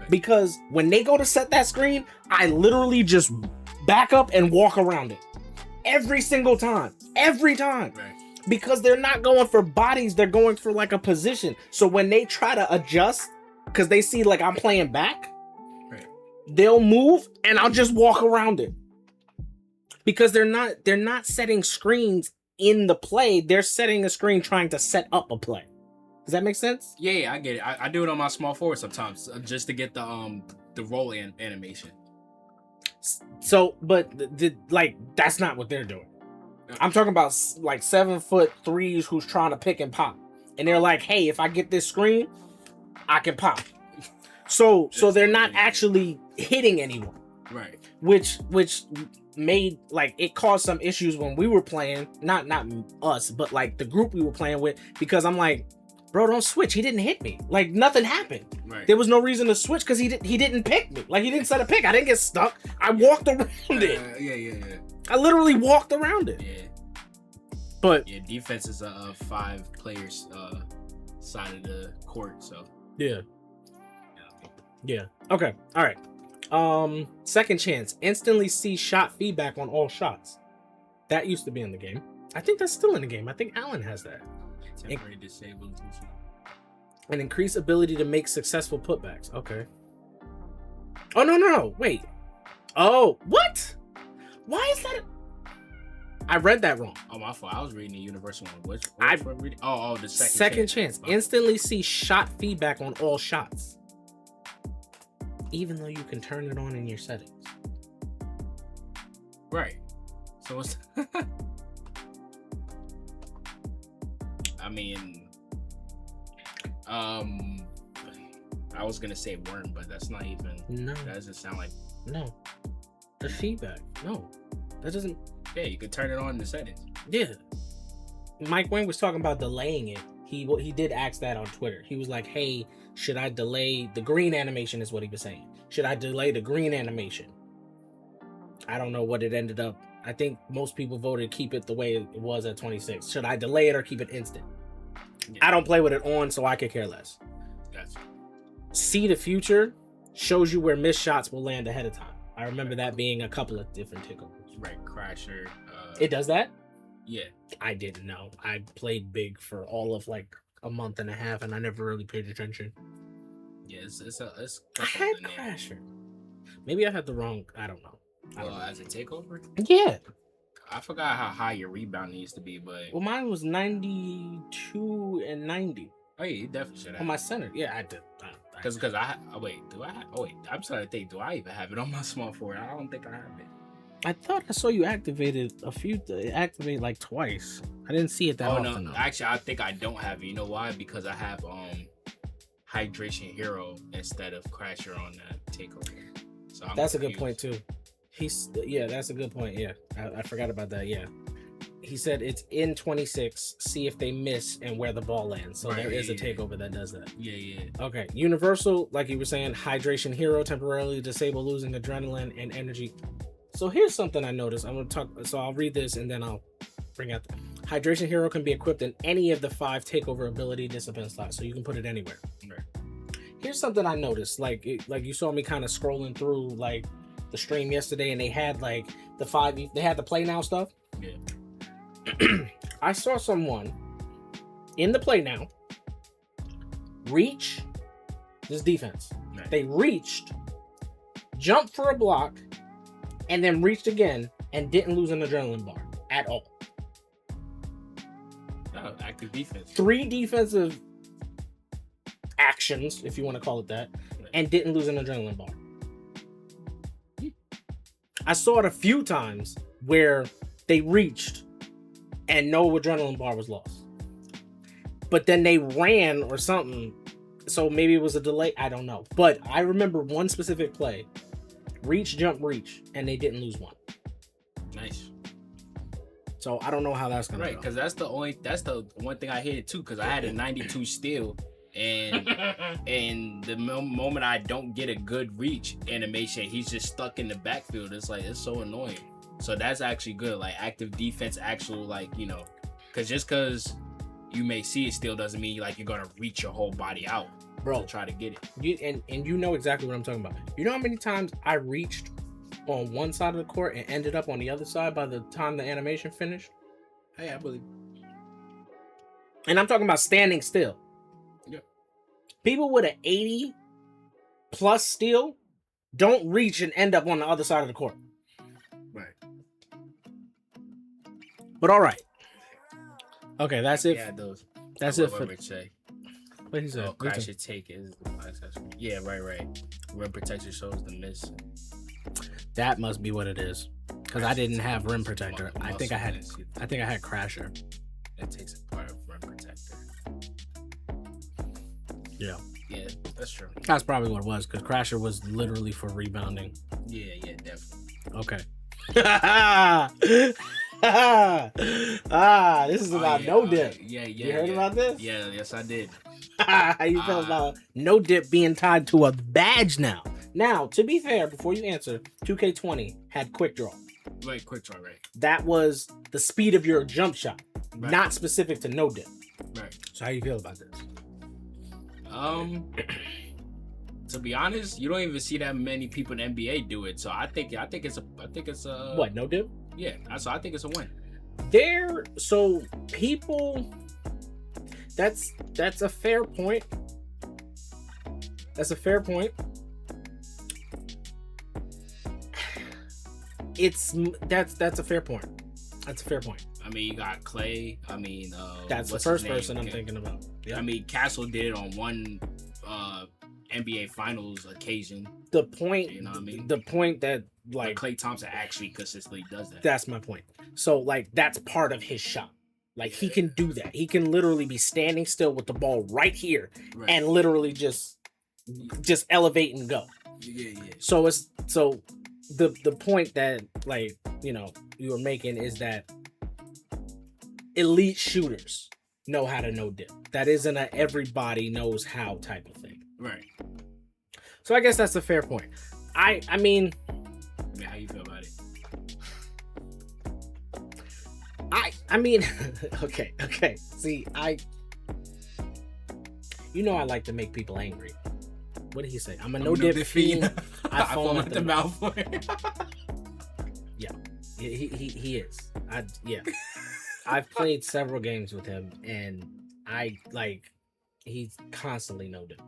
Because when they go to set that screen, I literally just back up and walk around it. Every single time. Every time. right. Because they're not going for bodies, they're going for like a position. So when they try to adjust, because they see like I'm playing back, Right. they'll move and I'll just walk around it. Because they're not setting screens in the play, they're setting a screen trying to set up a play. Does that make sense? Yeah, I get it. I do it on my small forward sometimes just to get the roll animation. So, but like that's not what they're doing. I'm talking about like 7'3" who's trying to pick and pop, and they're like, "Hey, if I get this screen, I can pop." So they're not actually hitting anyone, right? Which made like it caused some issues when we were playing. Not us, but like the group we were playing with, because I'm like, bro, don't switch. He didn't hit me. Like nothing happened. Right. There was no reason to switch because he didn't pick me. Like he didn't set a pick. I didn't get stuck. I walked around it. Yeah. I literally walked around it. Yeah. But yeah, defense is a 5 players side of the court, so yeah. Okay. All right. Second chance. Instantly see shot feedback on all shots. That used to be in the game. I think that's still in the game. I think Allen has that. Temporary disabled. An increased ability to make successful putbacks. Okay. Oh no. Wait. Oh, what? Why is that? I read that wrong. Oh, my fault. I was reading the universal one. Which reading? Oh, the second chance. Instantly see shot feedback on all shots. Even though you can turn it on in your settings. Right. So what's I mean, I was gonna say worm, but that's not even. No. That doesn't sound like. No. The feedback. No. That doesn't. Yeah, you could turn it on in the settings. Yeah. Mike Wang was talking about delaying it. He did ask that on Twitter. He was like, "Hey, should I delay the green animation?" Is what he was saying. Should I delay the green animation? I don't know what it ended up. I think most people voted keep it the way it was at 26. Should I delay it or keep it instant? Yeah. I don't play with it on, so I could care less. Gotcha. See the future shows you where missed shots will land ahead of time. I remember that being a couple of different takeovers. Right, Crasher. It does that? Yeah. I didn't know. I played big for all of like a month and a half, and I never really paid attention. Yeah, it's I had Crasher. Maybe I had the wrong. I don't know. As a takeover? Yeah. I forgot how high your rebound needs to be, but mine was 92 and 90. Oh yeah, you definitely should have. On my center, yeah, I did. Because I'm trying to think. Do I even have it on my small forward? I don't think I have it. I thought I saw you activated activate like twice. I didn't see it that often. No, actually, I think I don't have it. You know why? Because I have Hydration Hero instead of Crasher on that takeover. So that's a good point too. That's a good point. Yeah, I forgot about that. Yeah, he said it's in 26. See if they miss and where the ball lands. So there is a takeover that does that. Yeah. Okay, universal, like you were saying, Hydration Hero temporarily disable losing adrenaline and energy. So here's something I noticed. I'm going to talk. So I'll read this and then I'll bring out. Hydration Hero can be equipped in any of the 5 takeover ability discipline slots, so you can put it anywhere. Right. Here's something I noticed. Like you saw me kind of scrolling through like the stream yesterday, and they had like the 5. They had the play now stuff. Yeah. I saw someone in the play now reach this defense. Right. They reached, jumped for a block, and then reached again and didn't lose an adrenaline bar at all. Oh, active defense. 3 defensive actions, if you want to call it that, and didn't lose an adrenaline bar. I saw it a few times where they reached and no adrenaline bar was lost. But then they ran or something, so maybe it was a delay. I don't know. But I remember one specific play, reach, jump, reach, and they didn't lose one. Nice. So I don't know how that's gonna right, go. because that's the one thing I hated too. Because I had a 92 steal, and the moment I don't get a good reach animation, he's just stuck in the backfield. It's like it's so annoying. So that's actually good. Like active defense, actual like because just because you may see it still doesn't mean like you're gonna reach your whole body out, bro, to try to get it. And you know exactly what I'm talking about. You know how many times I reached on one side of the court and ended up on the other side by the time the animation finished? Hey, I believe. And I'm talking about standing still. Yeah. People with an 80 plus steal don't reach and end up on the other side of the court. Right. But all right. Okay, that's it. Yeah, those. That's it for. What he said? Oh, crash should take it. Yeah, right. Rim protector shows the miss. That must be what it is. Because I didn't have rim protector. I think I had Crasher. It takes a part of rim protector. Yeah. Yeah, that's true. That's probably what it was, because Crasher was literally for rebounding. Yeah, definitely. Okay. This is about no dip. Yeah. You heard about this? Yeah, yes, I did. How you feel about no dip being tied to a badge now? Now, to be fair, before you answer, 2K20 had quick draw. Right, quick draw, right. That was the speed of your jump shot, right. Not specific to no dip. Right. So how you feel about this? To be honest, you don't even see that many people in the NBA do it. So I think it's a what, no dip? Yeah, so I think it's a win. That's a fair point. That's a fair point. That's a fair point. That's a fair point. I mean, you got Clay. I mean, that's the first person I'm thinking about. Yeah. I mean, Castle did it on one NBA Finals occasion. The point, you know what I mean? The point that like Klay Thompson actually consistently does that. That's my point. So like that's part of his shot. Like he can do that. He can literally be standing still with the ball right here and literally just elevate and go. Yeah. So the point that like you were making is that elite shooters know how to no dip. That isn't a everybody knows how type of thing. Right. So I guess that's a fair point. I mean, how you feel about it? I mean, okay. See, I like to make people angry. What did he say? I'm a no dip fiend. I foam at the mouth. Yeah, he is. I've played several games with him, and he's constantly no dip.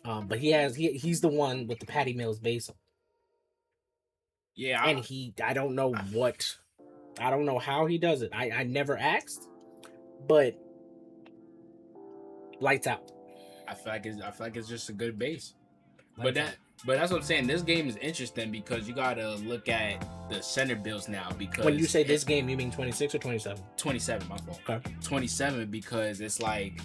But he's the one with the Patty Mills base. Yeah, and I don't know how he does it. I never asked, but lights out. I feel like it's just a good base. But that's what I'm saying. This game is interesting because you gotta look at the center builds now. Because when you say this game, you mean 26 or 27? 27, my fault. Okay. 27 because it's like,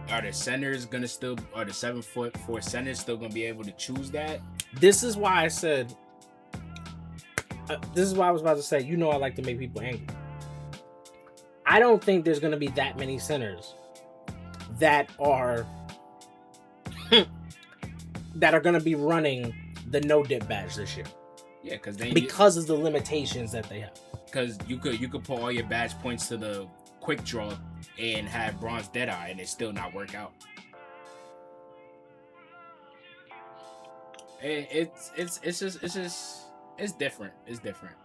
are the 7'4" centers still gonna be able to choose that? This is why I said. This is why I was about to say. I like to make people angry. I don't think there's gonna be that many centers that are going to be running the no dip badge this year. Yeah, because of the limitations that they have. Because you could put all your badge points to the quick draw and have bronze deadeye and it still not work out. It's different. It's different.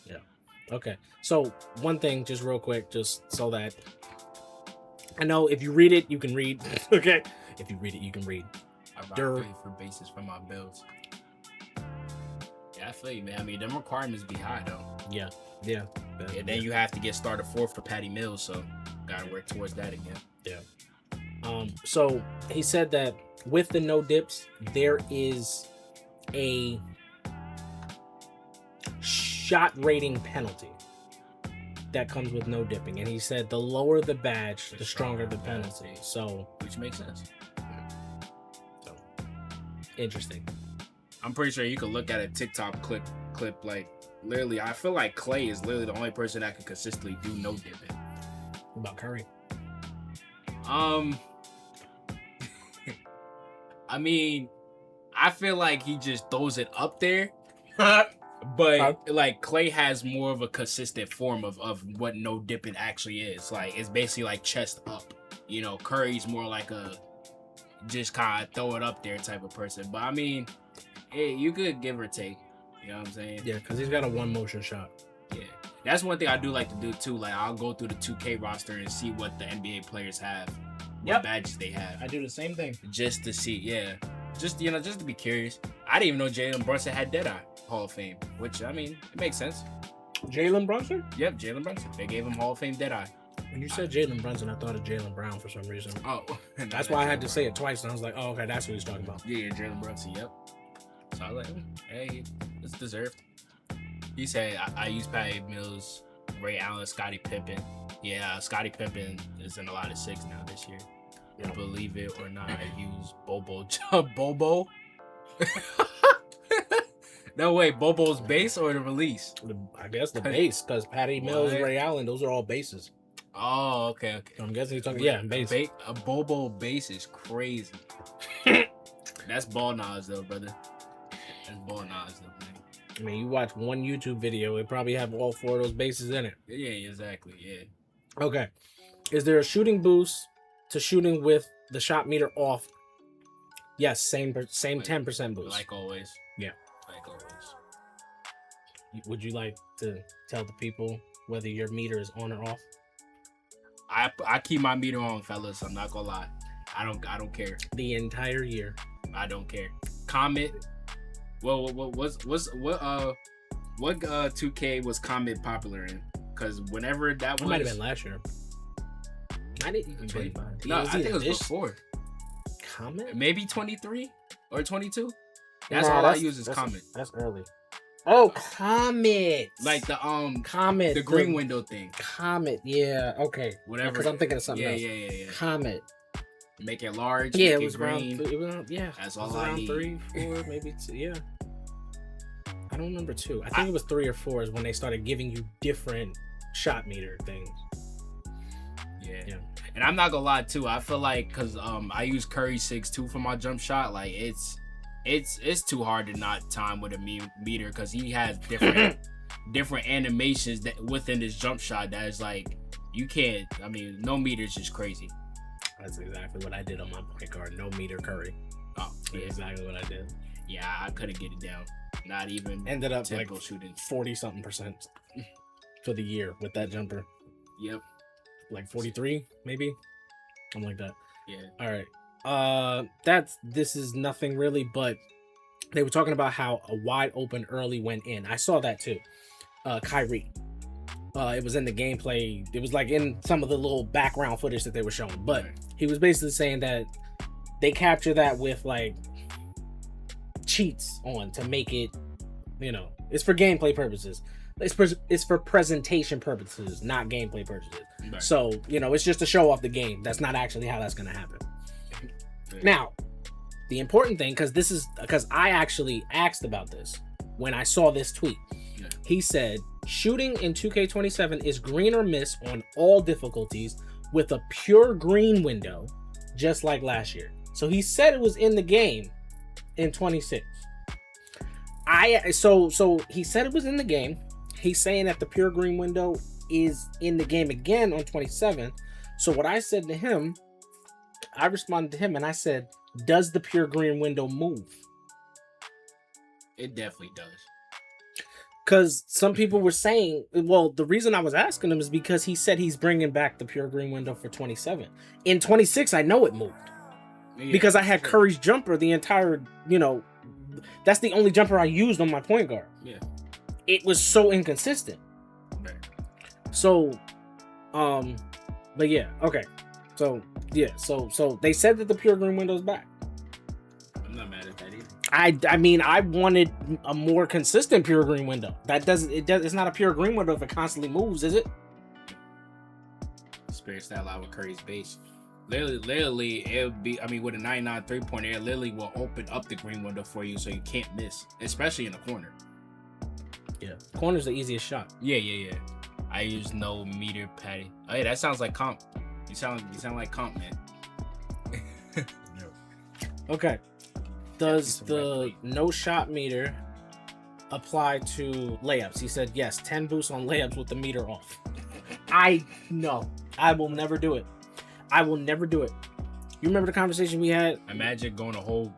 Yeah. Okay. So one thing, just real quick, just so that I know if you read it, you can read. Okay. If you read it, you can read. I pay for bases for my builds. Yeah, I feel you, man. I mean, them requirements be high though. Yeah. that. And then you have to get started 4th for Patty Mills, so gotta work towards that again. Yeah. So he said that with the no dips, there is a shot rating penalty that comes with no dipping, and he said the lower the badge, the stronger the penalty. So, which makes sense. So interesting. I'm pretty sure you could look at a TikTok clip like literally. I feel like Clay is literally the only person that can consistently do no dipping. What about Curry? I mean, I feel like he just throws it up there. But like Clay has more of a consistent form of what no dipping actually is. Like it's basically like chest up. You know, Curry's more like a just kind of throw it up there type of person. But I mean, hey, you could give or take. You know what I'm saying? Yeah, because he's got a one motion shot. Yeah, that's one thing I do like to do too. Like I'll go through the 2K roster and see what the NBA players have, what badges they have. I do the same thing just to see. Yeah, just just to be curious. I didn't even know Jalen Brunson had Deadeye Hall of Fame, which I mean, it makes sense. Jalen Brunson? Yep, Jalen Brunson. They gave him Hall of Fame Deadeye. When you said Jalen Brunson, I thought of Jalen Brown for some reason. Oh, that's why I had to say it twice, and I was like, oh, okay, that's what he's talking about. Yeah, Jalen Brunson. Yep. So I was like, hey, it's deserved. He said, I use Patty Mills, Ray Allen, Scottie Pippen. Yeah, Scottie Pippen is in a lot of 6 now this year. Yeah. Believe it or not, I use Bobo. Bobo? No, wait, Bobo's base or the release? I guess the base, because Patty Mills, Ray Allen, those are all bases. Oh, okay. So I'm guessing he's talking, base. A Bobo base is crazy. That's ball knowledge, though, brother. That's ball knowledge, though, man. I mean, you watch one YouTube video, it probably have all 4 of those bases in it. Yeah, exactly, yeah. Okay. Is there a shooting boost to shooting with the shot meter off? Yes, same 10% boost. Like always. Yeah. Like always. Would you like to tell the people whether your meter is on or off? I keep my meter on, fellas. I'm not gonna lie. I don't care. The entire year. I don't care. Comment. Well, what 2K was Comment popular in? Because whenever that was, might have been last year. I didn't 25. No, I think it was before. Comment? Maybe 23 or 22. That's all I use is Comment. That's early. Oh, Comet. Like the Comet. The green window thing. Comet. Yeah. Okay. Whatever. Because I'm thinking of something else. Yeah. Comet. Make it large. Yeah, make it was green. around. Yeah. That's all I need. 3, 4, maybe 2. Yeah. I don't remember 2. I think it was 3 or 4 is when they started giving you different shot meter things. Yeah. And I'm not gonna lie too. I feel like because I use Curry 6'2" for my jump shot. Like it's too hard to not time with a meter because he has different animations that within his jump shot that is like you can't. I mean, no meter is just crazy. That's exactly what I did on my point guard. No meter Curry. Oh, yeah. That's exactly what I did. Yeah, I couldn't get it down. Not even ended up like shooting 40-something% for the year with that jumper. Yep. Like 43, maybe, something like that. Yeah. All right. This is nothing really, but they were talking about how a wide open early went in. I saw that too. Kyrie. It was in the gameplay. It was like in some of the little background footage that they were showing, but he was basically saying that they capture that with like cheats on to make it, it's for gameplay purposes. It's for presentation purposes, not gameplay purposes. Right. So, it's just to show off the game. That's not actually how that's going to happen. Right. Now, the important thing, because I actually asked about this when I saw this tweet. Yeah. He said, shooting in 2K27 is green or miss on all difficulties with a pure green window, just like last year. So he said it was in the game in 26. So he said it was in the game. He's saying that the pure green window is in the game again on 27. So what I said to him, I responded to him and I said, does the pure green window move? It definitely does. Because some people were saying, well, the reason I was asking him is because he said he's bringing back the pure green window for 27. In 26, I know it moved. Yeah, because I had Curry's jumper the entire, that's the only jumper I used on my point guard. Yeah. It was so inconsistent. Right. So, but yeah, okay. So yeah, so they said that the pure green window's back. I'm not mad at that either. I mean, I wanted a more consistent pure green window. It's not a pure green window if it constantly moves, is it? Experience that a lot with Curry's base. Literally, it'll be. I mean, with a 99 3-pointer, it literally will open up the green window for you, so you can't miss, especially in the corner. Yeah, corner's the easiest shot. Yeah. I use no meter patty. Oh yeah, that sounds like comp. You sound like comp, man. Okay. Does the no shot meter apply to layups? He said yes. 10 boosts on layups with the meter off. I will never do it. I will never do it. You remember the conversation we had? Imagine going a whole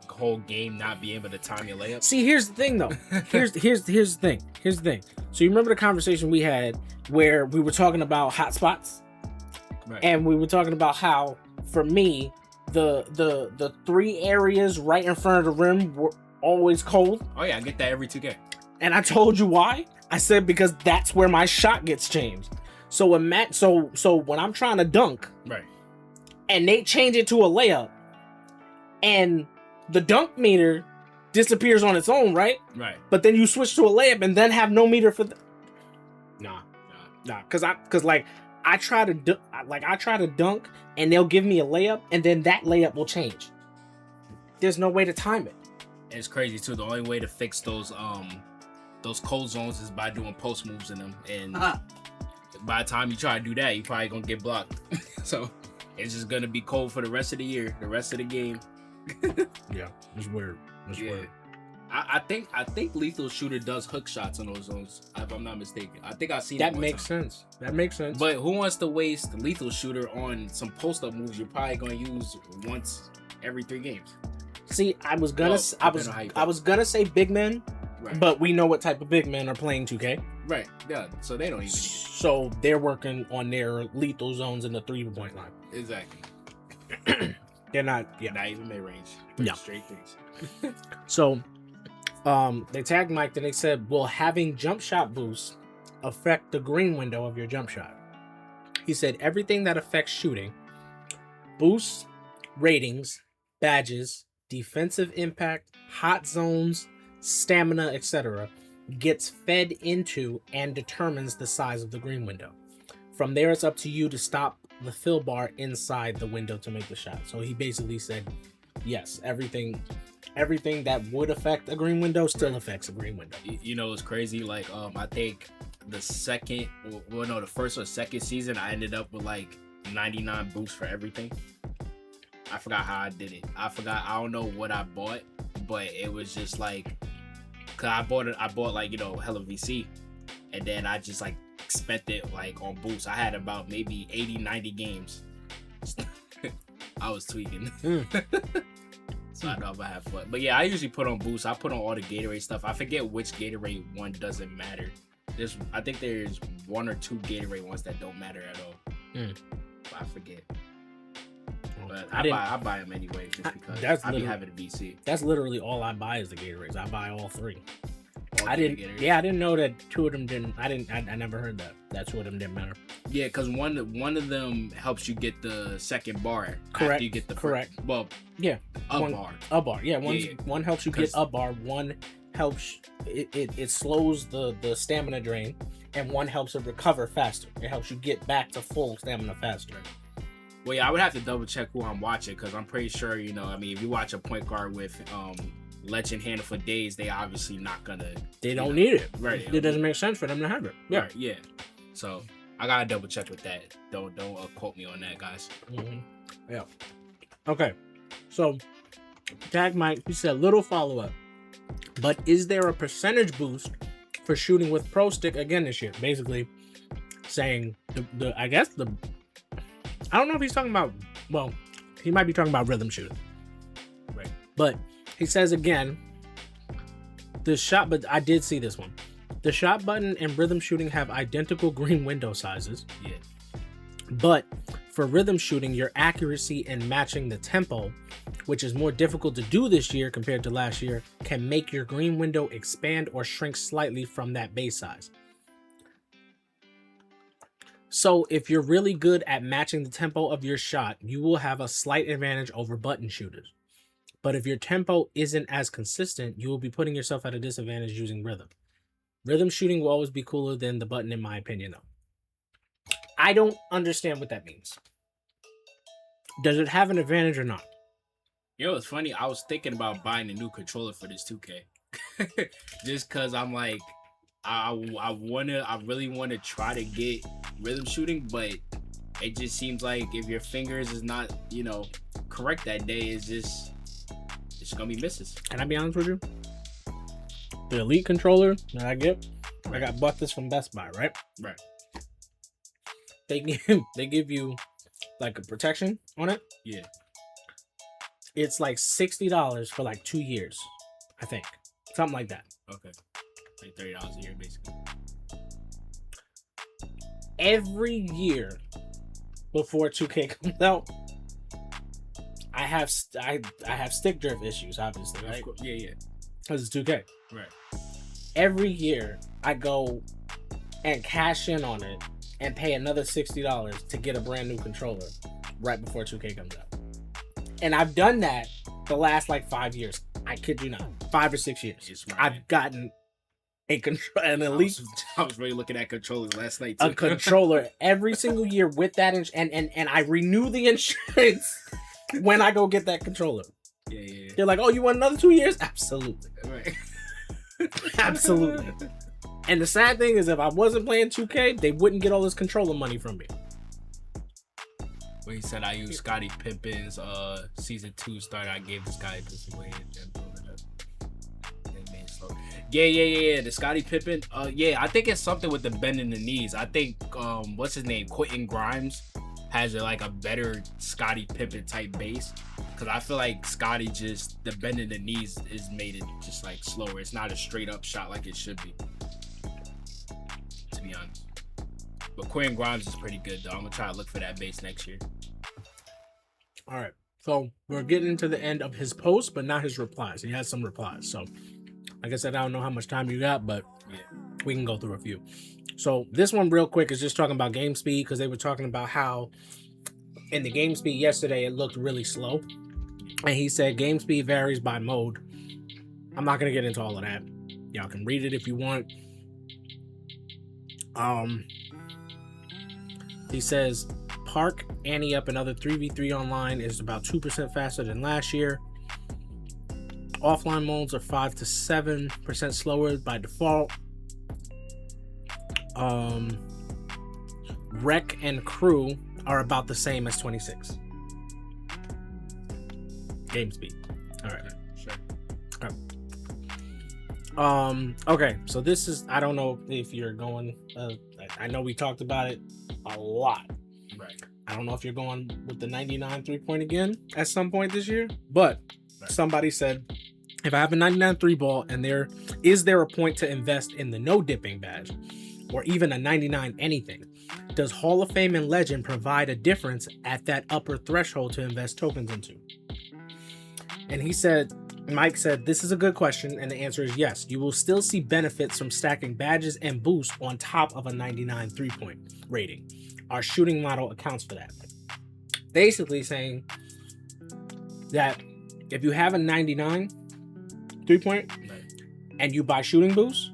game not being able to time your layup. See, here's the thing though. Here's the thing. So you remember the conversation we had where we were talking about hot spots? Right. And we were talking about how, for me, the 3 areas right in front of the rim were always cold. Oh yeah, I get that every 2K. And I told you why. I said because that's where my shot gets changed. So when I'm trying to dunk, right, and they change it to a layup, and the dunk meter disappears on its own, right? Right. But then you switch to a layup and then have no meter for nah, because I try to dunk and they'll give me a layup and then that layup will change. There's no way to time it. It's crazy too. The only way to fix those cold zones is by doing post moves in them, and by the time you try to do that, you probably gonna get blocked. So it's just gonna be cold for the rest of the year, the rest of the game. Yeah, it's weird. Weird. I think Lethal Shooter does hook shots on those zones, if I'm not mistaken. I think I've seen that. Makes sense. That makes sense. But who wants to waste Lethal Shooter on some post up moves you're probably gonna use once every 3 games? See, I was gonna say big men, right. But we know what type of big men are playing 2K. Right. Yeah. So they don't even. So they're working on their lethal zones in the 3-point line. Exactly. They're not. Yeah. Not even mid range. No. Straight things. So, they tagged Mike and they said, "Will having jump shot boosts affect the green window of your jump shot?" He said, "Everything that affects shooting, boosts, ratings, badges, defensive impact, hot zones, stamina, etc., gets fed into and determines the size of the green window. From there, it's up to you to stop the fill bar inside the window to make the shot." So he basically said, yes, everything that would affect a green window still affects a green window. You know, it's crazy. Like, I think the first or second season, I ended up with like 99 boosts for everything. I forgot how I did it. I don't know what I bought, but it was just like, cause I bought like, hella VC, and then I just like spent it like on boosts. I had about maybe 80-90 games. I was tweaking. So I know if I have fun. But yeah, I usually put on boosts. I put on all the Gatorade stuff. I forget which Gatorade one doesn't matter. I think there's 1 or 2 Gatorade ones that don't matter at all. But I forget. But I buy them anyway just because I be having a BC. That's literally all I buy is the Gatorades. I buy all 3. I didn't know that 2 of them didn't. I never heard that 2 of them didn't matter. Yeah, because one of them helps you get the second bar. Correct. After you get the correct. Well, yeah, bar. A bar. Yeah, one helps you get a bar. One helps it slows the stamina drain, and one helps it recover faster. It helps you get back to full stamina faster. Well, yeah, I would have to double check who I'm watching because I'm pretty sure if you watch a point guard with Legend Handle for days, they obviously not gonna. They don't need it. Right. It doesn't make sense for them to have it. Yeah. Right, yeah. So I gotta double check with that. Don't quote me on that, guys. Mm-hmm. Yeah. Okay. So tag Mike. He said little follow up, but is there a percentage boost for shooting with pro stick again this year? Basically saying I don't know if he's talking about. Well, he might be talking about rhythm shooting. Right. But he says again, but I did see this one. The shot button and rhythm shooting have identical green window sizes. Yeah. But for rhythm shooting, your accuracy in matching the tempo, which is more difficult to do this year compared to last year, can make your green window expand or shrink slightly from that base size. So if you're really good at matching the tempo of your shot, you will have a slight advantage over button shooters. But if your tempo isn't as consistent, you will be putting yourself at a disadvantage using rhythm. Rhythm shooting will always be cooler than the button, in my opinion, though. I don't understand what that means. Does it have an advantage or not? Yo, it's funny. I was thinking about buying a new controller for this 2K. Just because I'm like, I really wanna try to get rhythm shooting, but it just seems like if your fingers is not, correct that day, it's gonna be misses. Can I be honest with you? The Elite controller that I get, I bought this from Best Buy, right? Right. They give you like a protection on it. Yeah. It's like $60 for like 2 years, I think, something like that. Okay. Like $30 a year, basically. Every year before 2K comes out, I have stick drift issues, obviously, right? Yeah. Because it's 2K. Right. Every year I go and cash in on it and pay another $60 to get a brand new controller right before 2K comes out. And I've done that the last like 5 years. I kid you not, 5 or 6 years. I've gotten an Elite. I was really looking at controllers last night too. A controller every single year with that, and I renew the insurance when I go get that controller. Yeah. They're like, "Oh, you want another 2 years?" Absolutely, Right. Absolutely. And the sad thing is, if I wasn't playing 2K, they wouldn't get all this controller money from me. When he said I used Scottie Pippen's season 2 starter, I gave this guy a away and pulled it up. Yeah. The Scottie Pippen. I think it's something with the bend in the knees. I think what's his name? Quentin Grimes has a better Scottie Pippen type base. Because I feel like Scottie just the bend in the knees is made it just like slower. It's not a straight up shot like it should be. To be honest. But Quentin Grimes is pretty good though. I'm gonna try to look for that base next year. All right. So we're getting to the end of his post, but not his replies. He has some replies. So like I said, I don't know how much time you got, but we can go through a few. So this one real quick is just talking about game speed, because they were talking about how in the game speed yesterday, it looked really slow. And he said game speed varies by mode. I'm not going to get into all of that. Y'all can read it if you want. He says Park Annie up another 3v3 online is about 2% faster than last year. Offline modes are 5 to 7% slower by default. Rec and crew are about the same as 26. Game speed. All right. Sure. All right. Okay, so this is, I don't know if you're going, I know we talked about it a lot. Right. I don't know if you're going with the 99 3-point again at some point this year, but somebody said, if I have a 99 3-ball and is there a point to invest in the no dipping badge or even a 99 anything? Does Hall of Fame and Legend provide a difference at that upper threshold to invest tokens into? And Mike said, this is a good question, and the answer is yes. You will still see benefits from stacking badges and boosts on top of a 99 3-point rating. Our shooting model accounts for that. Basically saying that if you have a 99 3-point and you buy shooting boosts,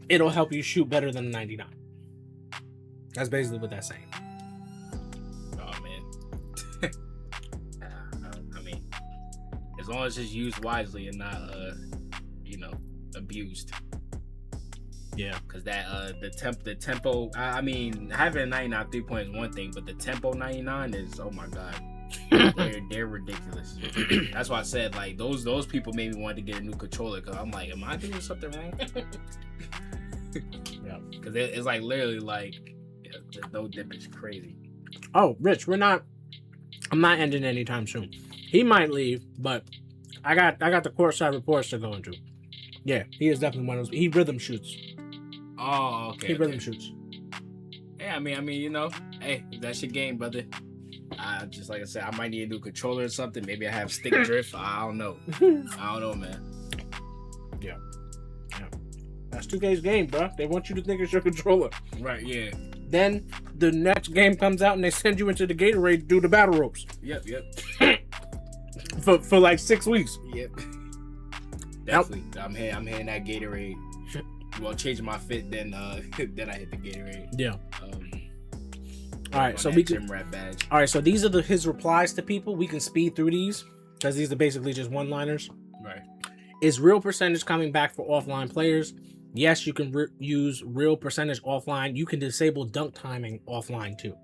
it'll help you shoot better than a 99. That's basically what that's saying. Oh, man. I mean, as long as it's used wisely and not, abused. Yeah. Because that, the tempo, I mean, having a 99 3-point is one thing, but the tempo 99 is, oh my God. They're ridiculous. That's why I said, like, those people made me want to get a new controller, because I'm like, am I doing something wrong? Yeah. Because it's like literally like, the no dip is crazy. Oh, Rich, I'm not ending anytime soon. He might leave, but I got the courtside reports to go into. Yeah, he is definitely one of those. He rhythm shoots. Oh, okay. He rhythm shoots. Yeah, I mean, hey, that's your game, brother. Just like I said, I might need a new controller or something. Maybe I have stick drift. I don't know. Man. Yeah. That's 2K's game, bro. They want you to think it's your controller. Right, yeah. Then the next game comes out and they send you into the Gatorade to do the battle ropes. Yep. for like 6 weeks. Yep. Definitely. I'm hitting that Gatorade. Well, changing my fit, then I hit the Gatorade. Yeah. All right, so we can. Rap badge. All right, so these are his replies to people. We can speed through these because these are basically just one-liners. Right. Is real percentage coming back for offline players? Yes, you can use real percentage offline. You can disable dunk timing offline too.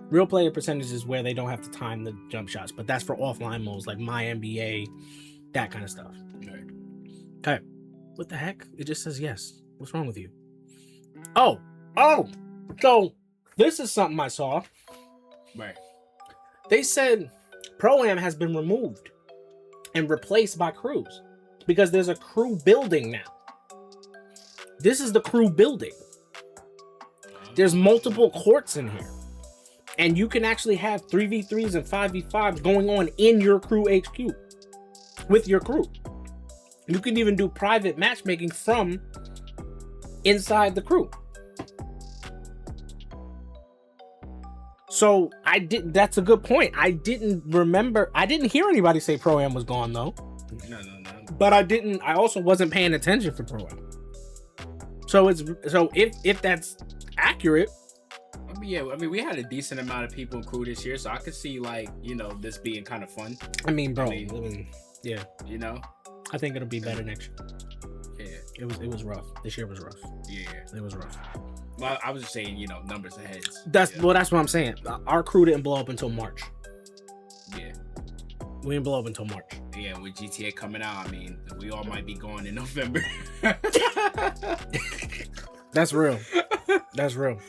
Real player percentage is where they don't have to time the jump shots, but that's for offline modes like my NBA, that kind of stuff. Right. Okay. What the heck? It just says yes. What's wrong with you? Oh. So this is something I saw. Right. They said Pro-Am has been removed and replaced by crews because there's a crew building now. This is the crew building. There's multiple courts in here. And you can actually have 3v3s and 5v5s going on in your crew HQ with your crew. You can even do private matchmaking from inside the crew. So that's a good point. I didn't hear anybody say Pro-Am was gone though. No. But I also wasn't paying attention for Pro-Am. So if that's accurate. I mean, we had a decent amount of people in crew this year, so I could see this being kind of fun. I mean, bro. Yeah. I think it'll be better next year. Yeah. It was rough. This year was rough. Yeah. It was rough. Well, I was just saying, numbers of heads. That's what I'm saying. Our crew didn't blow up until March. Yeah. We didn't blow up until March. Yeah, with GTA coming out, I mean, we all might be going in November. That's real. That's real.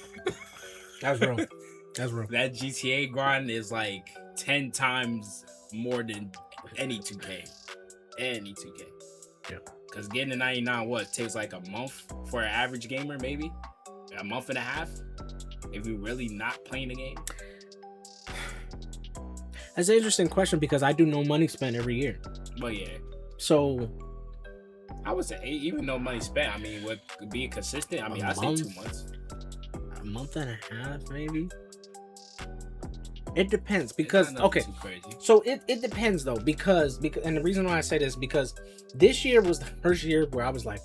That's real. That's real. That GTA grind is like 10 times more than any 2K. Any 2K. Yeah. Because getting to 99, takes like a month for an average gamer, maybe? A month and a half? If you're really not playing the game? That's an interesting question because I do no money spent every year. Well, yeah. So I would say, even though money spent, I mean, with being consistent, I mean, I'd say 2 months. A month and a half, maybe? It depends because, okay. So it depends though, because, and the reason why I say this, because this year was the first year where I was like,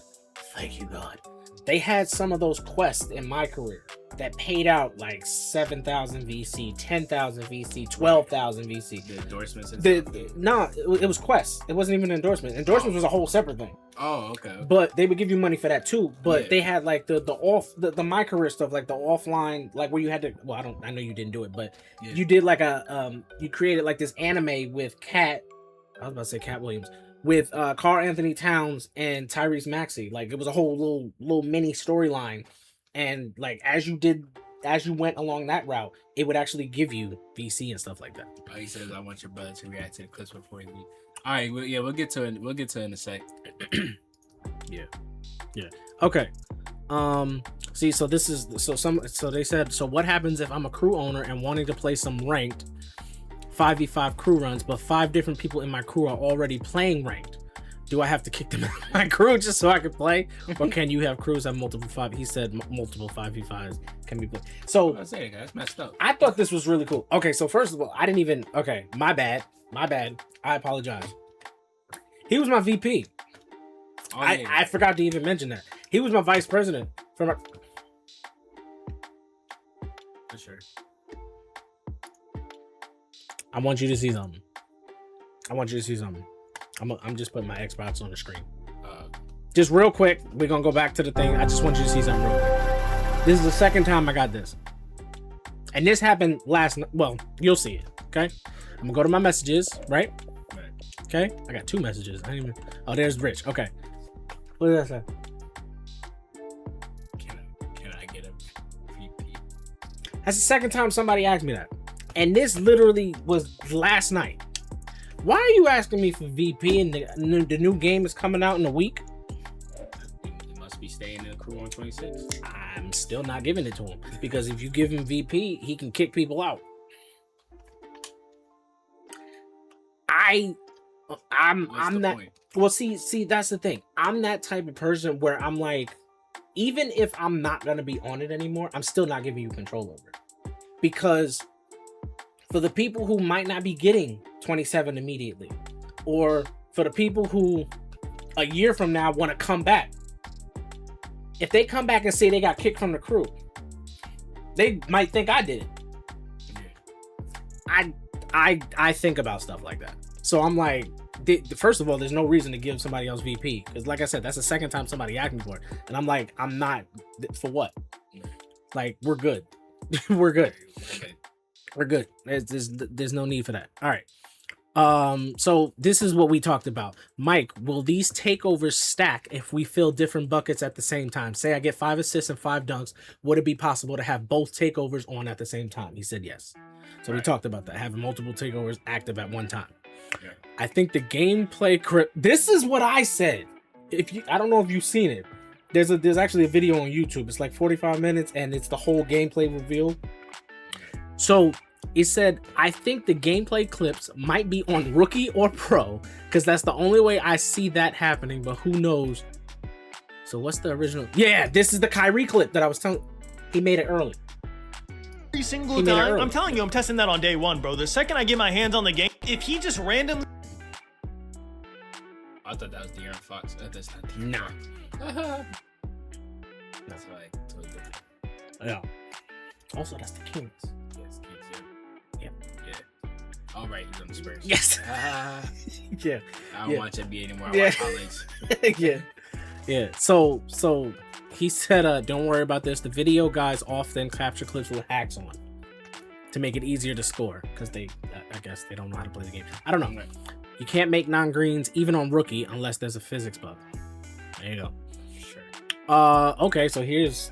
thank you, God. They had some of those quests in my career that paid out like 7,000 VC, 10,000 VC, 12,000 VC. The endorsements? No, it was quests. It wasn't even an endorsement. Endorsements was a whole separate thing. Oh, okay. But they would give you money for that too. But they had like the my career stuff, like the offline, like where you had to. Well, I know you didn't do it, but you did like you created like this anime with I was about to say Cat Williams, with Karl Anthony Towns and Tyrese Maxey. Like it was a whole little mini storyline, and like as you went along that route, it would actually give you VC and stuff like that. Oh, he says, "I want your brother to react to the clips before you leave." All right, we'll get to it. We'll get to it in a sec. Yeah. Okay. See, so this is so they said, so what happens if I'm a crew owner and wanting to play some ranked 5v5 crew runs, but 5 different people in my crew are already playing ranked? Do I have to kick them out of my crew just so I can play, or can you have crews have multiple 5? He said multiple 5v5s can be played. So I say that's messed up. I thought this was really cool. Okay, so first of all, I didn't even. Okay, my bad. I apologize. He was my VP. Oh, yeah. I forgot to even mention that. He was my vice president for sure. I want you to see something. I'm just putting my Xbox on the screen. Just real quick, we're gonna go back to the thing. I just want you to see something real quick. This is the second time I got this. And this happened last night. Well, you'll see it, okay? I'm gonna go to my messages, right? Okay, I got 2 messages. Oh, there's Rich. Okay. What did I say? Can I get a VP? That's the second time somebody asked me that. And this literally was last night. Why are you asking me for VP and the new game is coming out in a week? He must be staying in the crew on 26. I'm still not giving it to him. Because if you give him VP, he can kick people out. I'm that. Well, see, that's the thing. I'm that type of person where I'm like, even if I'm not gonna be on it anymore, I'm still not giving you control over it. Because for the people who might not be getting 27 immediately, or for the people who a year from now want to come back, if they come back and say they got kicked from the crew, they might think I did it. I think about stuff like that. So I'm like, first of all, there's no reason to give somebody else VP, because like I said, that's the second time somebody asked me for it, and I'm like, I'm not, for what? Like, we're good. We're good. We're good. There's no need for that. All right. So this is what we talked about. Mike, will these takeovers stack if we fill different buckets at the same time? Say I get 5 assists and 5 dunks. Would it be possible to have both takeovers on at the same time? He said yes. So we talked about that, having multiple takeovers active at one time. Yeah. I think the gameplay this is what I said. I don't know if you've seen it. There's actually a video on YouTube. It's like 45 minutes and it's the whole gameplay reveal. So it said, I think the gameplay clips might be on rookie or pro, because that's the only way I see that happening, but who knows? So what's the original? Yeah, this is the Kyrie clip that I was telling. He made it early. Every single time. I'm telling you, I'm testing that on day one, bro. The second I get my hands on the game, if he just randomly... I thought that was De'Aaron Fox. That's not De'Aaron Fox. That's like totally different. Yeah. Also, that's the Kings. Yes, Kings, yeah. Yeah. All right, he's on the Spurs. Yes. Yeah. I don't watch NBA anymore. I watch highlights. Yeah. Yeah. So he said, don't worry about this. The video guys often capture clips with hacks on to make it easier to score, because I guess they don't know how to play the game. I don't know. Right. You can't make non-greens even on rookie unless there's a physics bug. There you go. Sure. Okay, so here's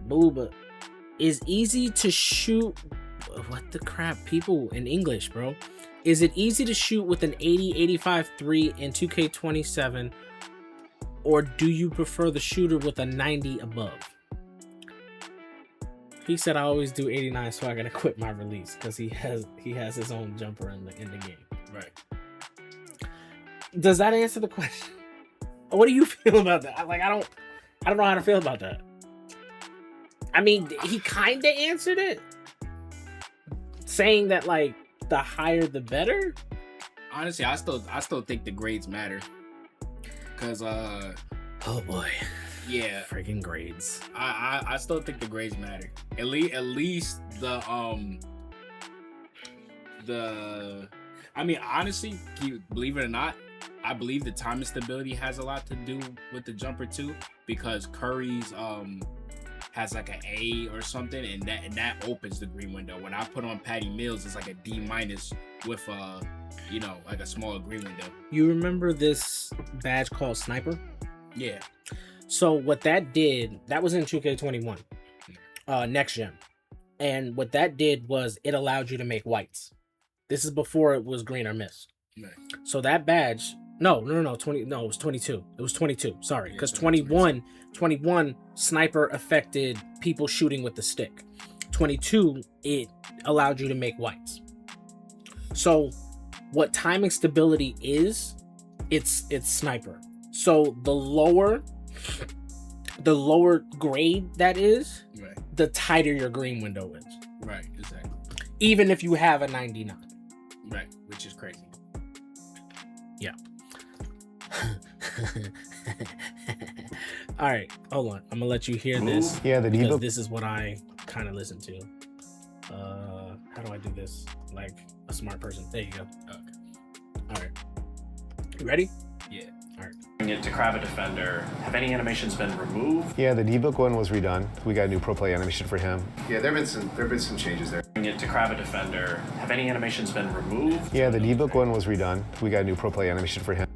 Booba. Is easy to shoot. What the crap, people in English, bro? Is it easy to shoot with an 80-85 3 in 2K27, or do you prefer the shooter with a 90 above? He said I always do 89, so I gotta quit my release, because he has his own jumper in the game. Right. Does that answer the question? What do you feel about that? Like, I don't know how to feel about that. I mean, he kind of answered it, saying that like the higher the better. Honestly, I still think the grades matter, because oh boy, yeah, freaking grades. I still think the grades matter. At least the I mean, honestly, believe it or not, I believe the time and stability has a lot to do with the jumper too, because Curry's has like an A or something, and that opens the green window. When I put on Patty Mills, it's like a D- with like a smaller green window. You remember this badge called Sniper? Yeah. So what that did, that was in 2K21, next gen, and what that did was it allowed you to make whites. This is before it was green or mist. Right. So that badge, no, it was 22. It was 22. Sorry, because 21 Sniper affected people shooting with the stick. 22, it allowed you to make whites. So what timing stability is, it's Sniper. So the lower grade that is, right, the tighter your green window is. Right, exactly. Even if you have a 99. Right, which is crazy. Yeah. All right, hold on. I'm gonna let you hear this. Yeah, because this is what I kind of listen to. How do I do this like a smart person? There you go. Okay. All right. You ready? Yeah. All right. It to grab a defender. Have any animations been removed? Yeah, the D-Book one was redone. We got a new pro play animation for him. Yeah, there've been some changes there. It to grab a defender. Have any animations been removed? Yeah, the D-Book one was redone. We got a new pro play animation for him.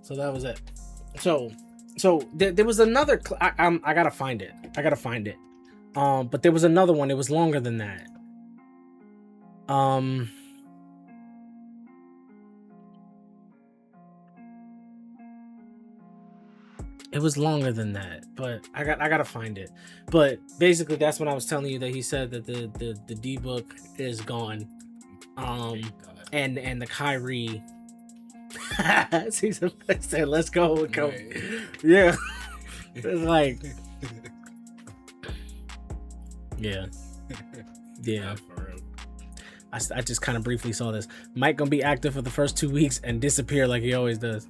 So that was it. So there was another. I gotta find it. But there was another one. It was longer than that. It was longer than that, but I gotta find it. But basically, that's when I was telling you that he said that the D-Book is gone, and the Kyrie. He said, "Let's go." Right. Yeah, It's like, yeah. Nah, for real. I just kind of briefly saw this. Mike gonna be active for the first 2 weeks and disappear like he always does.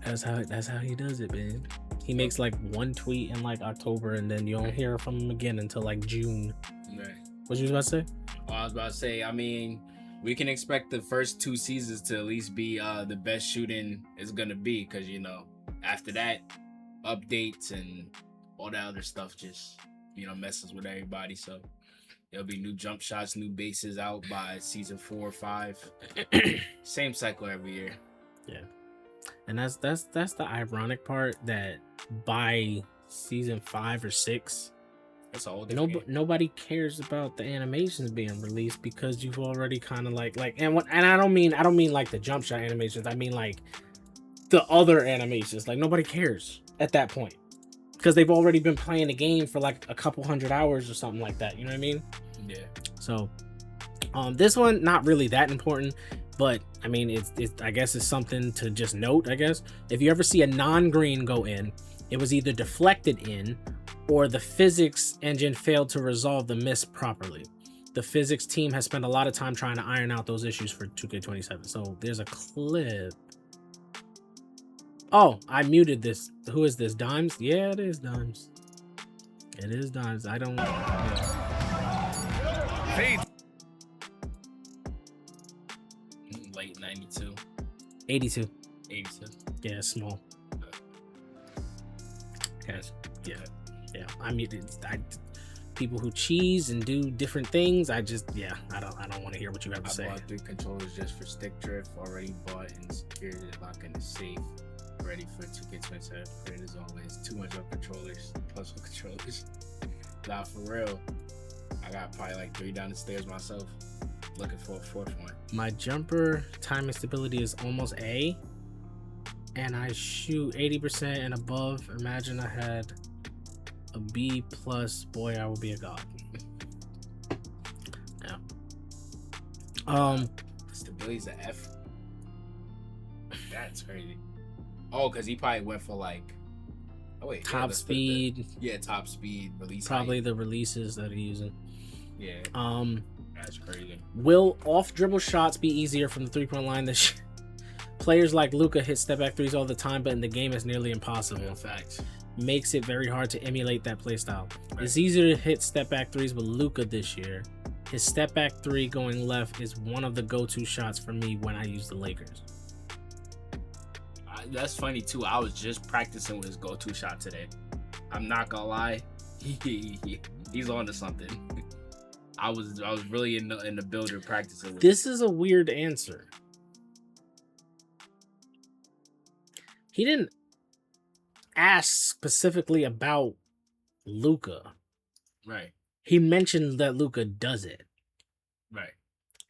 That's how he does it, man. He makes like one tweet in like October and then you don't hear from him again until like June. Right. What you was about to say? Oh, I was about to say, I mean, we can expect the first 2 seasons to at least be the best shooting is gonna be, because you know after that, updates and all that other stuff just messes with everybody. So there'll be new jump shots, new bases out by season 4 or 5. Same cycle every year. Yeah, and that's the ironic part, that by season 5 or 6. That's all. Nobody cares about the animations being released because you've already kind of and I don't mean like the jump shot animations. I mean like the other animations. Like nobody cares at that point because they've already been playing the game for like a couple 100 hours or something like that. You know what I mean? Yeah. So, this one not really that important, but I mean it's I guess it's something to just note. I guess if you ever see a non-green go in, it was either deflected in, or the physics engine failed to resolve the miss properly. The physics team has spent a lot of time trying to iron out those issues for 2K27. So there's a clip. Oh, I muted this. Who is this? Dimes? Yeah, it is Dimes. It is Dimes. I don't. Yeah. Late 92. 82. 82. Yeah, small. Yes. Yeah. Yeah, I mean, people who cheese and do different things. I don't want to hear what you have to say. I bought 3 controllers just for stick drift. Already bought and secured it, locked in the safe, ready for 2K27. Put it as always. Too much of controllers, plus of controllers. Nah, for real. I got probably like 3 down the stairs myself, looking for a 4th one. My jumper timing stability is almost A, and I shoot 80% and above. Imagine I had a B+, boy, I will be a god. Yeah. Stability's a F. That's crazy. Oh, because he probably went for like, top speed. Yeah, top speed release. Probably height. The releases that he's using. Yeah. That's crazy. Will off dribble shots be easier from the 3-point line this year? Players like Luka hit step back threes all the time, but in the game it's nearly impossible. In fact. Makes it very hard to emulate that play style. Right. It's easier to hit step back threes with Luka this year. His step back 3 going left is one of the go-to shots for me when I use the Lakers. That's funny too. I was just practicing with his go-to shot today. I'm not gonna lie, he's on to something. I was really in the builder practicing with this. Is a weird answer. He didn't ask specifically about Luka. Right. He mentioned that Luka does it. Right.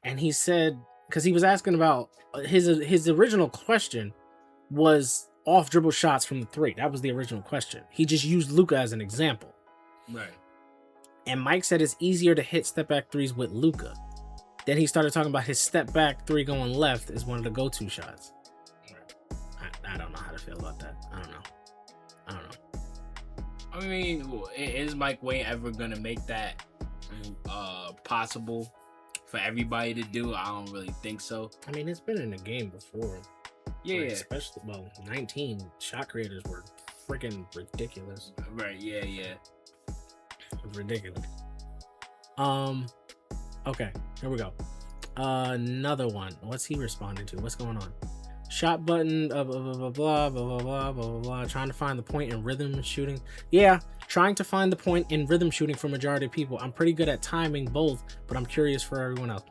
And he said, because he was asking about his original question was off dribble shots from the 3. That was the original question. He just used Luka as an example. Right. And Mike said it's easier to hit step back threes with Luka. Then he started talking about his step back 3 going left is one of the go-to shots. I don't know how to feel about that. I don't know. I mean, is Mike Wayne ever gonna make that possible for everybody to do? I don't really think so. I mean, it's been in the game before. Yeah. Like, especially, 19 shot creators were freaking ridiculous. Right, yeah. Ridiculous. Okay, here we go. Another one. What's he responding to? What's going on? Shot button, blah, blah, blah, blah, blah, blah, blah, blah, blah. Trying to find the point in rhythm shooting. Yeah, trying to find the point in rhythm shooting for majority of people. I'm pretty good at timing both, but I'm curious for everyone else.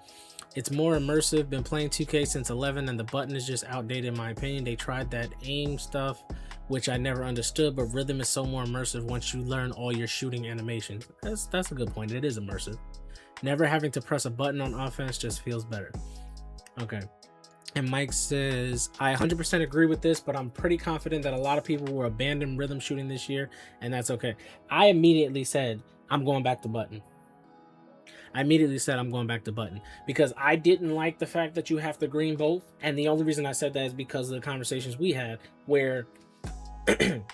It's more immersive. Been playing 2K since 11, and the button is just outdated in my opinion. They tried that aim stuff, which I never understood, but rhythm is so more immersive once you learn all your shooting animations. That's a good point. It is immersive. Never having to press a button on offense just feels better. Okay. And Mike says, I 100% agree with this, but I'm pretty confident that a lot of people will abandon rhythm shooting this year, and that's okay. I immediately said, I'm going back to button. Because I didn't like the fact that you have to green both. And the only reason I said that is because of the conversations we had where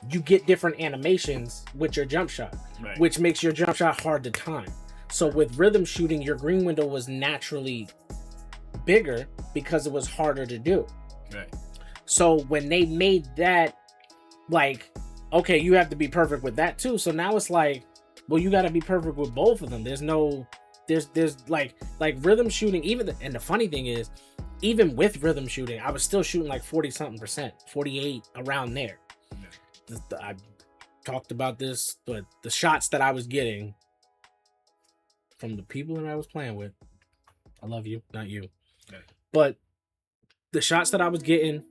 you get different animations with your jump shot, Right. which makes your jump shot hard to time. So with rhythm shooting, your green window was naturally bigger because it was harder to do. Right. So when they made that, like, okay, you have to be perfect with that too. So now it's like, well, you got to be perfect with both of them. There's like rhythm shooting. And the funny thing is, even with rhythm shooting, I was still shooting like 40-something%, 48 around there. I talked about this, but the shots that I was getting from the people that I was playing with, I love you, not you, but the shots that I was getting,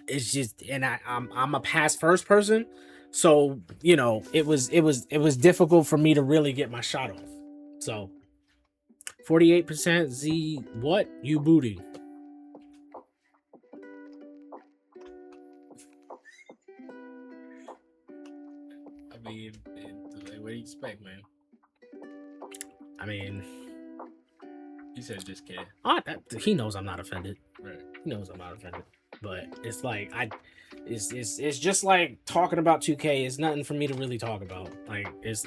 it's just, and I'm a pass first person, so you know it was difficult for me to really get my shot off. So 48% Z, what you booty? I mean, what do you expect, man? I mean, You said just kidding. He knows I'm not offended. Right. He knows I'm not offended. But it's like it's just like talking about 2K. It's nothing for me to really talk about. Like it's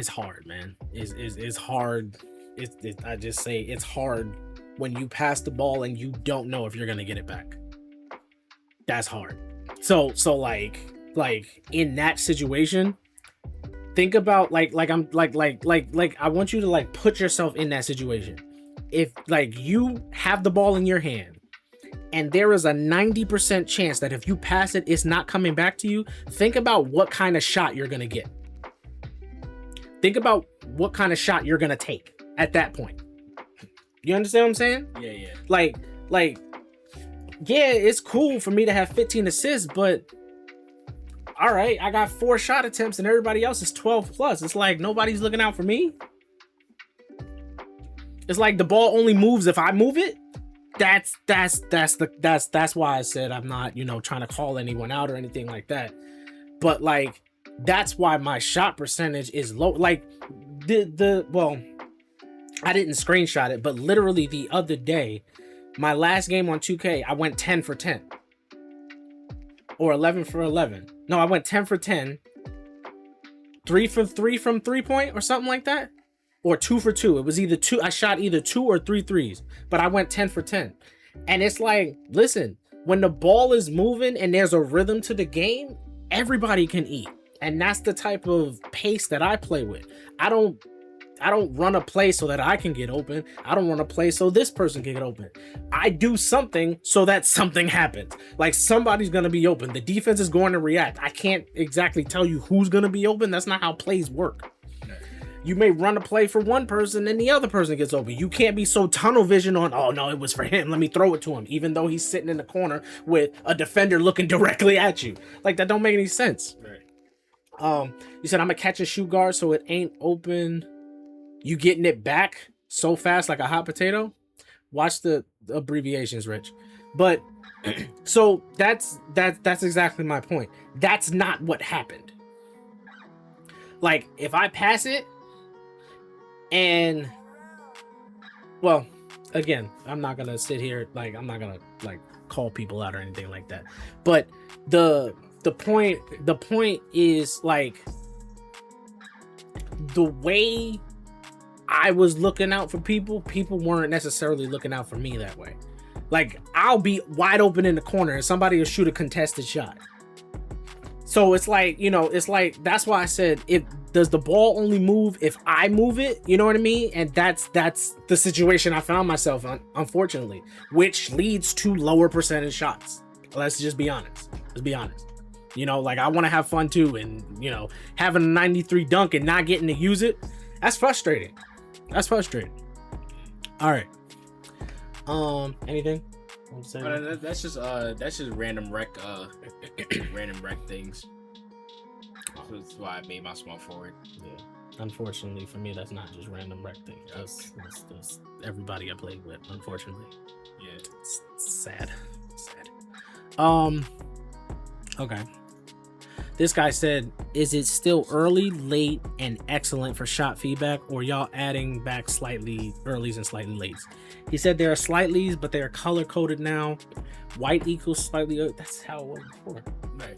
hard, man. It's hard. I just say it's hard when you pass the ball and you don't know if you're gonna get it back. That's hard. So like in that situation, think about like I want you to like put yourself in that situation. If like you have the ball in your hand and there is a 90% chance that if you pass it, it's not coming back to you, think about what kind of shot you're gonna get. Think about what kind of shot you're gonna take at that point. You understand what I'm saying? Yeah. Like, yeah, it's cool for me to have 15 assists, but all right, I got 4 shot attempts and everybody else is 12 plus. It's like nobody's looking out for me. It's like the ball only moves if I move it. That's why I said I'm not, trying to call anyone out or anything like that. But like, that's why my shot percentage is low. Like well, I didn't screenshot it, but literally the other day, my last game on 2K, I went 10 for 10 or 11 for 11. No, I went 10 for 10, 3 for 3 from 3-point or something like that, or 2 for 2. It was either 2. I shot either 2 or 3 threes, but I went 10 for 10. And it's like, listen, when the ball is moving and there's a rhythm to the game, everybody can eat. And that's the type of pace that I play with. I don't run a play so that I can get open. I don't run a play so this person can get open. I do something so that something happens. Like somebody's going to be open. The defense is going to react. I can't exactly tell you who's going to be open. That's not how plays work. You may run a play for one person and the other person gets open. You can't be so tunnel vision on, oh no, it was for him, let me throw it to him, even though he's sitting in the corner with a defender looking directly at you. Like that don't make any sense. Right. You said I'm a catch and shoot guard, so it ain't open. You getting it back so fast like a hot potato? Watch the abbreviations, Rich. But so that's exactly my point. That's not what happened. Like if I pass it and well, again, I'm not gonna sit here like I'm not gonna like call people out or anything like that. But the point is like the way I was looking out for people weren't necessarily looking out for me that way. Like I'll be wide open in the corner and somebody will shoot a contested shot. So it's like, it's like, that's why I said, does the ball only move if I move it? You know what I mean? And that's the situation I found myself in, unfortunately, which leads to lower percentage shots. Let's just be honest. Let's be honest. Like I want to have fun too. And, having a 93 dunk and not getting to use it, that's frustrating. That's frustrating. All right. Anything? That's just random rec things. That's why I made my small forward. Yeah. Unfortunately for me, that's not just random rec things. That's everybody I played with. Unfortunately. Yeah. It's sad. Okay. This guy said, is it still early, late, and excellent for shot feedback, or y'all adding back slightly earlys and slightly lates? He said there are slightlys, but they are color coded now. White equals slightly. That's how it was before. Right.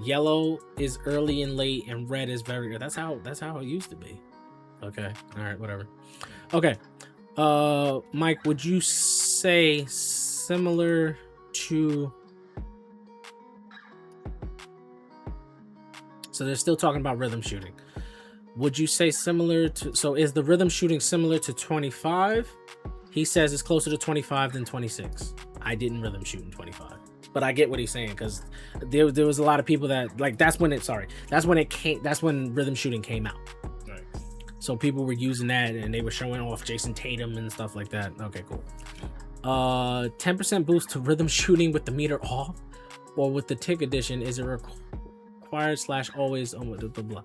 Yellow is early and late, and red is very. That's how it used to be. Okay. All right. Whatever. Okay. Mike, would you say similar to? So they're still talking about rhythm shooting. Would you say similar to? So is the rhythm shooting similar to 25? He says it's closer to 25 than 26. I didn't rhythm shoot in 25, but I get what he's saying because there was a lot of people that like that's when rhythm shooting came out. Right. So people were using that and they were showing off Jason Tatum and stuff like that. Okay, cool. 10% boost to rhythm shooting with the meter off, or with the tick edition is it required / always on blah, blah, blah.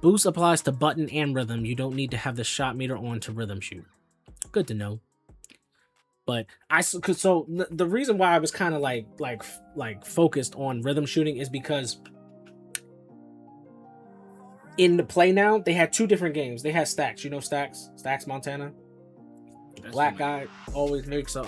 Boost applies to button and rhythm. You don't need to have the shot meter on to rhythm shoot. Good to know. But the reason why I was kind of like focused on rhythm shooting is because in the play now they had two different games. They had Stacks, you know Stacks Montana. That's Black guy always makes a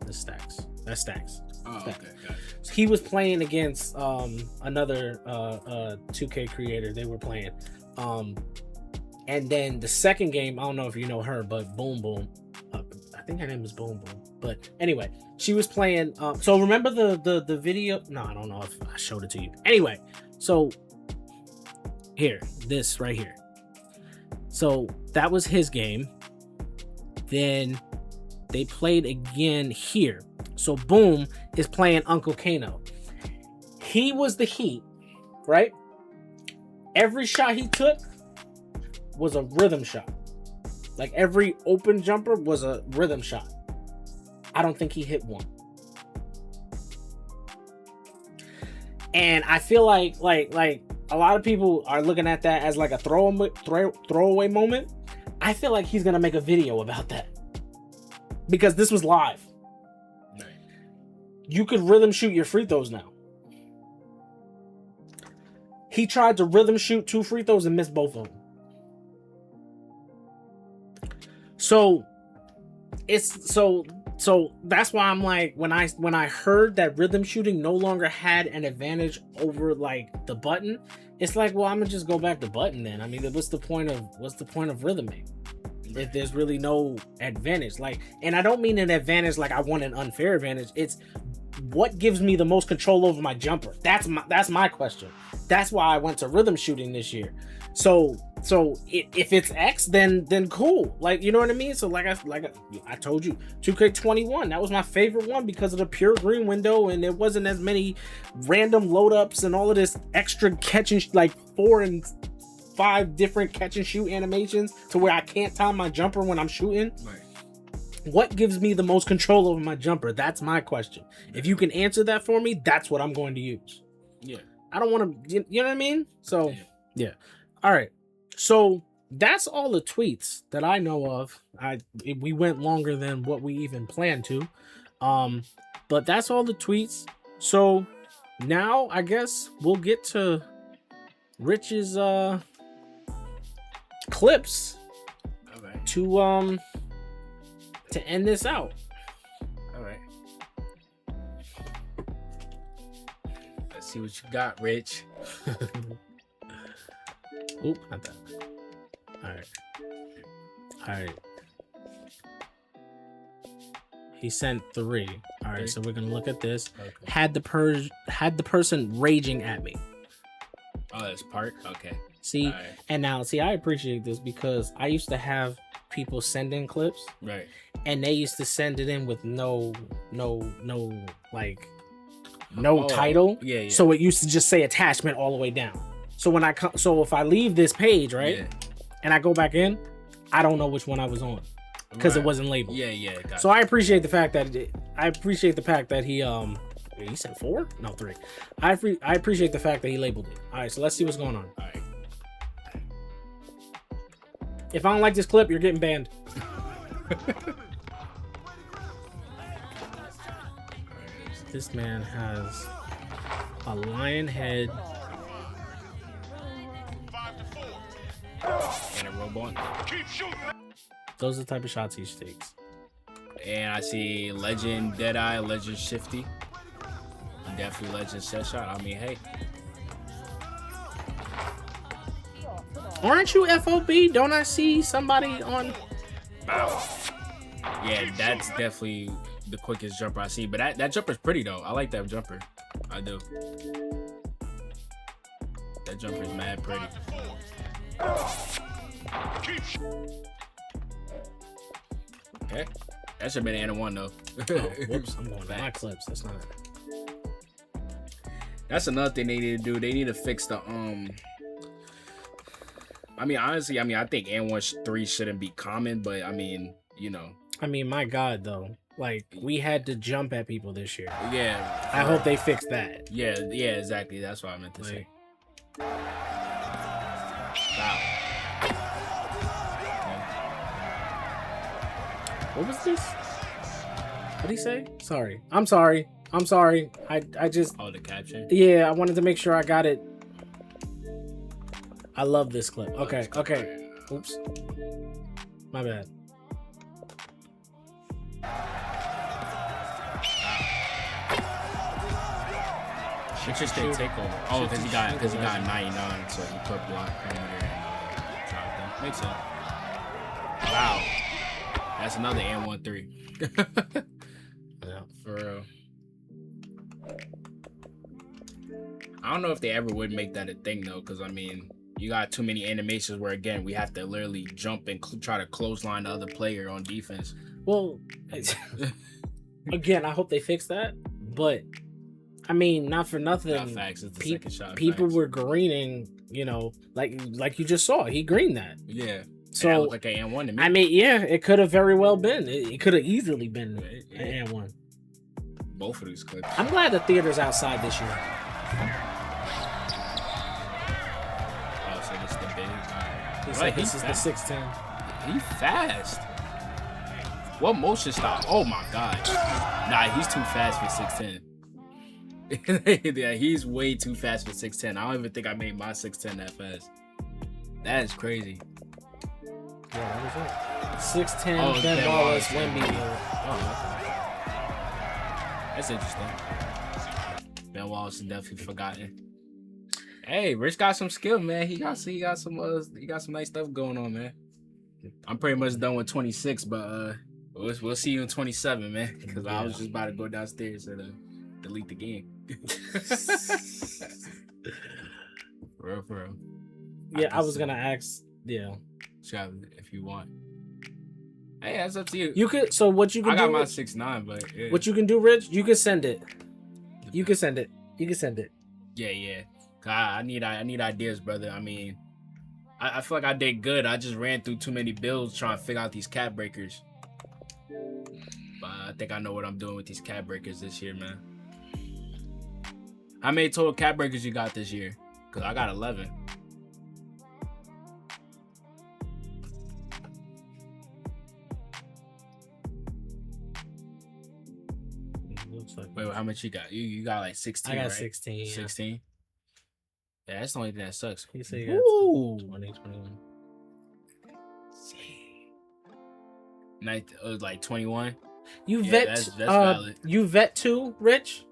That's Stacks. Oh, Stacks. okay, got it. So he was playing against another 2K creator. They were playing, and then the second game, I don't know if you know her, but Boom Boom. I think her name is Boom Boom. But anyway, she was playing. So remember the video? No, I don't know if I showed it to you. Anyway, so here, this right here. So that was his game. Then they played again here. So Boom is playing Uncle Kano. He was the Heat, right? Every shot he took was a rhythm shot. Like every open jumper was a rhythm shot. I don't think he hit one. And I feel like a lot of people are looking at that as like a throwaway moment. I feel like he's gonna make a video about that because this was live. Right. You could rhythm shoot your free throws now. He tried to rhythm shoot 2 free throws and missed both of them. So that's why I'm like, when I heard that rhythm shooting no longer had an advantage over like the button, it's like, well, I'm gonna just go back to button then. I mean, what's the point of rhythming if there's really no advantage? Like, and I don't mean an advantage like I want an unfair advantage. It's what gives me the most control over my jumper. That's my question. That's why I went to rhythm shooting this year. So if it's X, then cool. Like, you know what I mean? So like I told you, 2K21, that was my favorite one because of the pure green window, and there wasn't as many random load ups and all of this extra catch and like 4 and 5 different catch and shoot animations to where I can't time my jumper when I'm shooting. Right. What gives me the most control over my jumper? That's my question. If you can answer that for me, that's what I'm going to use. Yeah. I don't want to, you know what I mean? So, yeah. All right. So that's all the tweets that I know of. We went longer than what we even planned to. But that's all the tweets. So now I guess we'll get to Rich's clips. All right. To end this out. All right. Let's see what you got, Rich. Oop, not that. All right. He sent 3. All right, so we're gonna look at this. Okay. Had the person raging at me. Oh, that's part. Okay. See, right. And now I appreciate this because I used to have people send in clips, Right. and they used to send it in with no title. Yeah. So it used to just say attachment all the way down. So if I leave this page, right, and I go back in, I don't know which one I was on because it wasn't labeled. Yeah. Gotcha. So I appreciate the fact that he said 4? No, 3. I appreciate the fact that he labeled it. All right, so let's see what's going on. All right. If I don't like this clip, you're getting banned. This man has a lion head And a robot. Those are the type of shots he takes. And I see Legend Deadeye, Legend Shifty. Definitely Legend set shot. I mean, hey. Aren't you FOB? Don't I see somebody on? Wow. Yeah, that's definitely the quickest jumper I see. But that jumper's pretty though. I like that jumper. I do. That jumper's mad pretty. Okay. That should have been an and 1 though. Oh, whoops, I'm going to my clips. That's not. That's another thing they need to do. They need to fix the I mean, honestly, I think and 1-3 shouldn't be common, but I mean, you know. I mean, my God, though. Like, we had to jump at people this year. Yeah. I hope they fix that. Yeah, exactly. That's what I meant to say. Wow. What was this? What'd he say? Sorry. I'm sorry. I just... Oh, the caption? Yeah, I wanted to make sure I got it. I love this clip. Okay. Oops. My bad. Interesting takeover. Oh, because he got 99, so he put block perimeter and dropped them. Makes sense. Wow. That's another and 1-3. Yeah, for real. I don't know if they ever would make that a thing though, because I mean, you got too many animations where again we have to literally jump and try to clothesline the other player on defense. Well, again, I hope they fix that, but I mean, not for nothing. Facts. It's the second shot. People facts. were greening, you know, like you just saw. He greened that. Yeah. So that looked like an and 1 to me. I mean, yeah, it could have very well been. It could have easily been an and 1. Both of these clips. I'm glad the theater's outside this year. Oh, so this is the big. He said this is the 6'10". He fast. What motion stop? Oh my god. Nah, he's too fast for 6'10". Yeah, he's way too fast for 6'10". I don't even think I made my 6'10" that fast. That is crazy. Yeah, that was it. 6'10", Oh, Ben Wallace, Ben Wemby. Oh, okay. That's interesting. Ben Wallace is definitely forgotten. Hey, Rich got some skill, man. He got some nice stuff going on, man. I'm pretty much done with 26, but we'll see you in 27, man. Because I was just about to go downstairs and delete the game. For real. Yeah, I was gonna ask. Yeah, if you want. Hey, that's up to you. You could. So what you can I do? got my 6'9", but yeah. What you can do, Rich? You can send it. You can send it. Yeah. I need ideas, brother. I mean, I feel like I did good. I just ran through too many builds trying to figure out these cap breakers. But I think I know what I'm doing with these cap breakers this year, man. How many total cap breakers you got this year? Because I got 11. Wait, how much you got? You got like 16, I got right? 16. Yeah. 16? Yeah, that's the only thing that sucks. You say you got 20, 21. Like 21? You Yeah, vet. that's valid. You vet 2, Rich?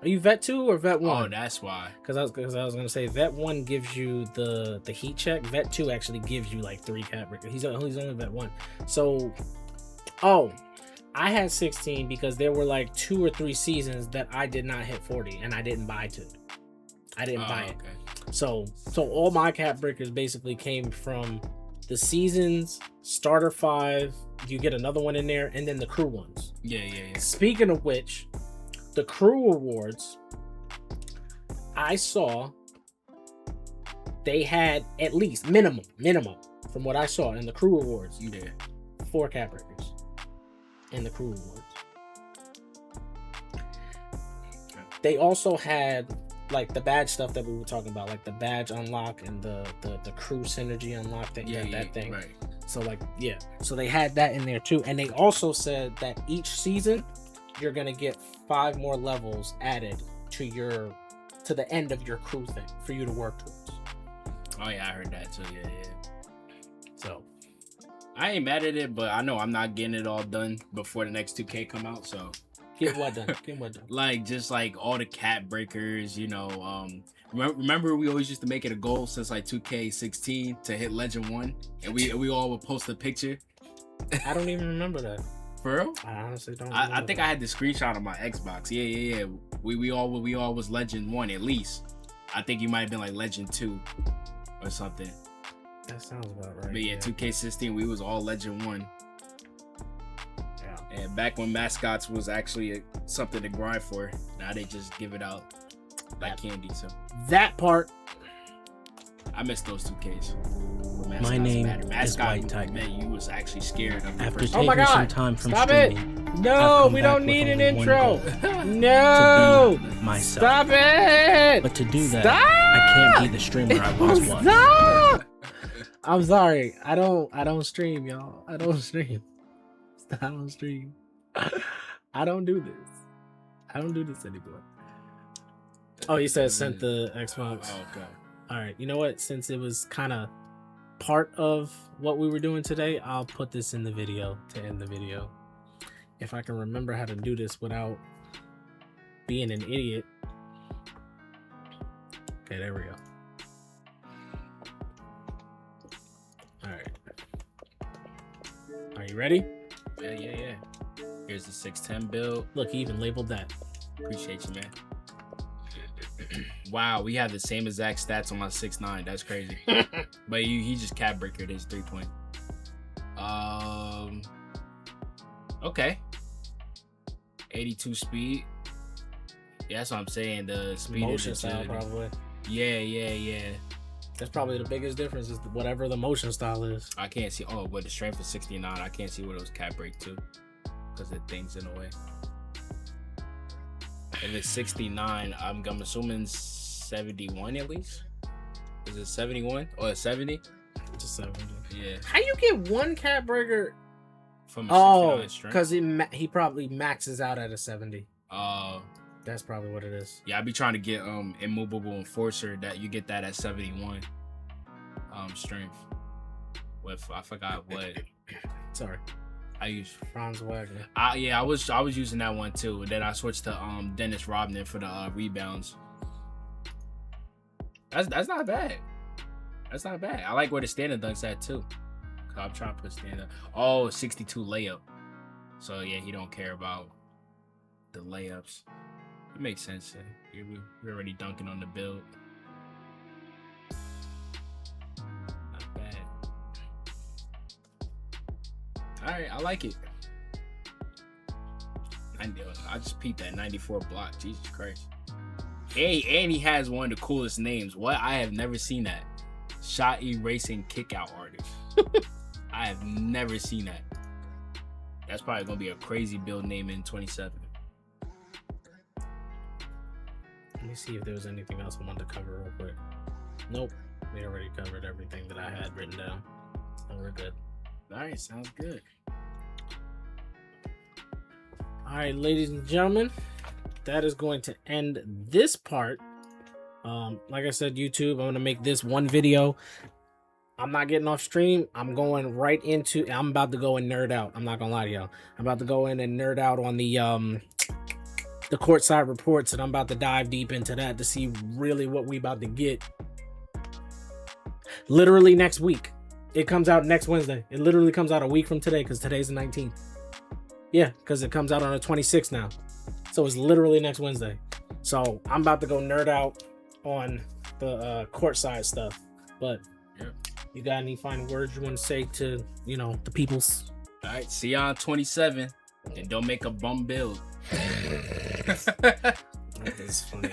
Are you vet 2 or vet 1? Oh, that's why. Because I was gonna say vet 1 gives you the heat check. Vet 2 actually gives you like 3 cap breakers. He's only vet 1. So, I had 16 because there were like 2 or 3 seasons that I did not hit 40 and I didn't buy 2. I didn't buy it. Okay. So all my cap breakers basically came from the seasons, starter 5, you get another one in there, and then the crew ones. Yeah. Speaking of which, the crew awards, I saw they had at least minimum from what I saw in the crew awards. Yeah. 4 cap breakers in the crew awards. They also had like the badge stuff that we were talking about, like the badge unlock and the crew synergy unlock that thing. Right. So so they had that in there too, and they also said that each season you're gonna get 5 more levels added to the end of your crew thing for you to work towards. Oh yeah, I heard that too. Yeah. So I ain't mad at it, but I know I'm not getting it all done before the next 2K come out. So Get what done? Get what done? like just like all the cat breakers, you know. Remember we always used to make it a goal since like 2K16 to hit Legend 1, and we all would post a picture. I don't even remember that. For real? I honestly don't. I think I had the screenshot on my Xbox. Yeah. We all was Legend 1 at least. I think you might have been like Legend 2 or something. That sounds about right. But yeah, 2K16, we was all Legend 1. Yeah. And back when mascots was actually something to grind for, now they just give it out like candy. So That part. I miss those 2Ks. My name is White Tiger. Man, you was actually scared of the After person. Oh my taking some God. time from Stop it. streaming, No, I've come we back don't with need an only one intro. goal, No. to be myself. Stop it. But to do that, Stop. I can't be the streamer I once was. Stop. I'm sorry. I don't stream, y'all. I don't stream. I don't stream. I don't do this. I don't do this anymore. Oh, he said sent the Xbox. Oh, okay. All right. You know what? Since it was kind of part of what we were doing today, I'll put this in the video to end the video. If I can remember how to do this without being an idiot. Okay, there we go. All right. Are you ready? Yeah. Here's the 610 build. Look, he even labeled that. Appreciate you, man. Wow, we have the same exact stats on my 6'9". That's crazy. But he just cat breaker his 3-point. Okay. 82 speed. Yeah, that's what I'm saying. The speed Motion is style, probably. Yeah. That's probably the biggest difference is whatever the motion style is. I can't see. Oh, but the strength is 69. I can't see what it was cat break to because the thing's in the way. If it's 69, I'm assuming 71 at least. Is it 71 or 70? It's a 70. Yeah. How you get one cat breaker? From a 69 strength. Because he probably maxes out at a 70. Oh. That's probably what it is. Yeah, I be trying to get immovable enforcer that you get that at 71 strength. With I forgot what. Sorry. I use Franz Wagner. I was using that one too. Then I switched to Dennis Rodman for the rebounds. That's not bad. That's not bad. I like where the standard dunks at too. Cause I'm trying to put standard. Oh, 62 layup. So yeah, he don't care about the layups. It makes sense. We're already dunking on the build. Not bad. All right, I like it. I just peeped that 94 block. Jesus Christ. And he has one of the coolest names. What? I have never seen that. Shot erasing kickout artist. I have never seen that. That's probably gonna be a crazy build name in 27. Let me see if there was anything else I wanted to cover real quick. Nope. We already covered everything that I had written down. So we're good. All right, sounds good. All right, ladies and gentlemen, that is going to end this part. Like I said, YouTube, I'm going to make this one video. I'm not getting off stream. I'm going right into, I'm about to go and nerd out. I'm not going to lie to y'all. I'm about to go in and nerd out on the courtside reports, and I'm about to dive deep into that to see really what we about to get. Literally next week. It comes out next Wednesday. It literally comes out a week from today because today's the 19th. Yeah, because it comes out on the 26th now. So it's literally next Wednesday. So I'm about to go nerd out on the courtside stuff. But you got any final words you want to say to, the peoples? All right, see y'all on 27. And don't make a bum build. That's funny.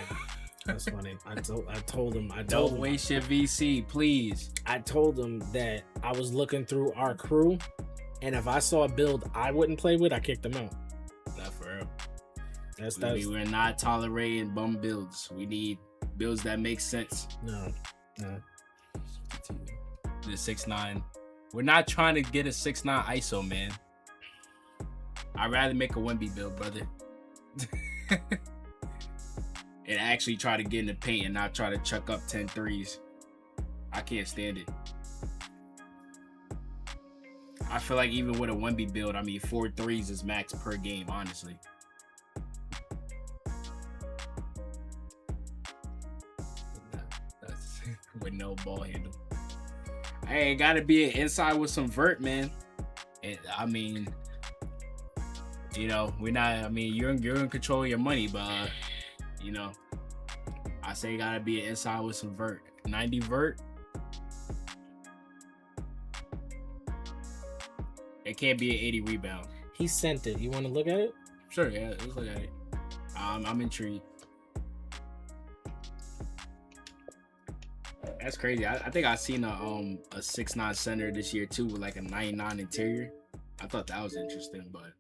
That's funny. I told him. Don't waste your VC, please. I told him that I was looking through our crew, and if I saw a build I wouldn't play with, I kicked them out. Not for real. That's we're not tolerating bum builds. We need builds that make sense. No. The 6'9". We're not trying to get a 6'9" ISO, man. I'd rather make a 1B build, brother. And actually try to get in the paint and not try to chuck up 10 threes. I can't stand it. I feel like even with a 1B build, I mean, 4 threes is max per game, honestly. That's with no ball handle. Hey, gotta be an inside with some vert, man. And, I mean, you know, we're not. I mean, you're in control of your money, but you know, I say gotta be an inside with some vert. 90 vert. It can't be an 80 rebound. He sent it. You want to look at it? Sure, yeah, let's look at it. I'm intrigued. That's crazy. I think I seen a 6'9" center this year too with like a 99 interior. I thought that was interesting, but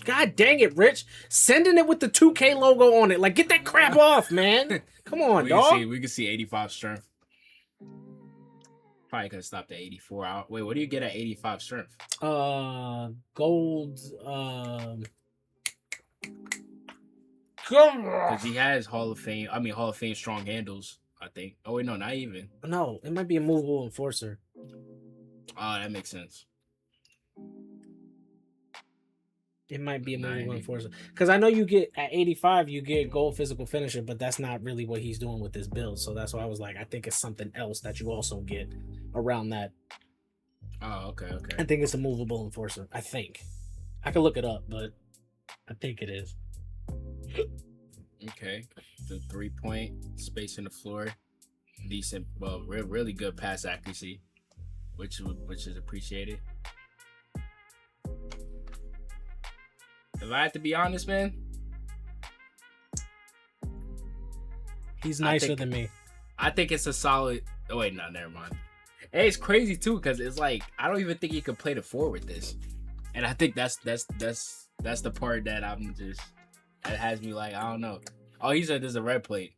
God dang it, Rich. Sending it with the 2K logo on it. Like, get that crap off, man. Come on, dog. We can see 85 strength. Probably could have stopped at 84. Wait, what do you get at 85 strength? Gold. Because he has Hall of Fame strong handles, I think. Oh wait, no, not even. No, it might be a movable enforcer. Oh, that makes sense. It might be a movable enforcer. Because I know you get at 85, you get gold physical finisher, but that's not really what he's doing with this build. So that's why I was like, I think it's something else that you also get around that. Oh, okay. I think it's a movable enforcer. I think. I can look it up, but I think it is. Okay. The 3-point space in the floor. Decent, well, really good pass accuracy, which is appreciated. If I had to be honest, man, he's nicer than me. I think it's a solid. Oh wait, no, never mind. Hey, it's crazy too because it's like I don't even think you could play the 4 with this, and I think that's the part that that has me like I don't know. Oh, he said there's a red plate.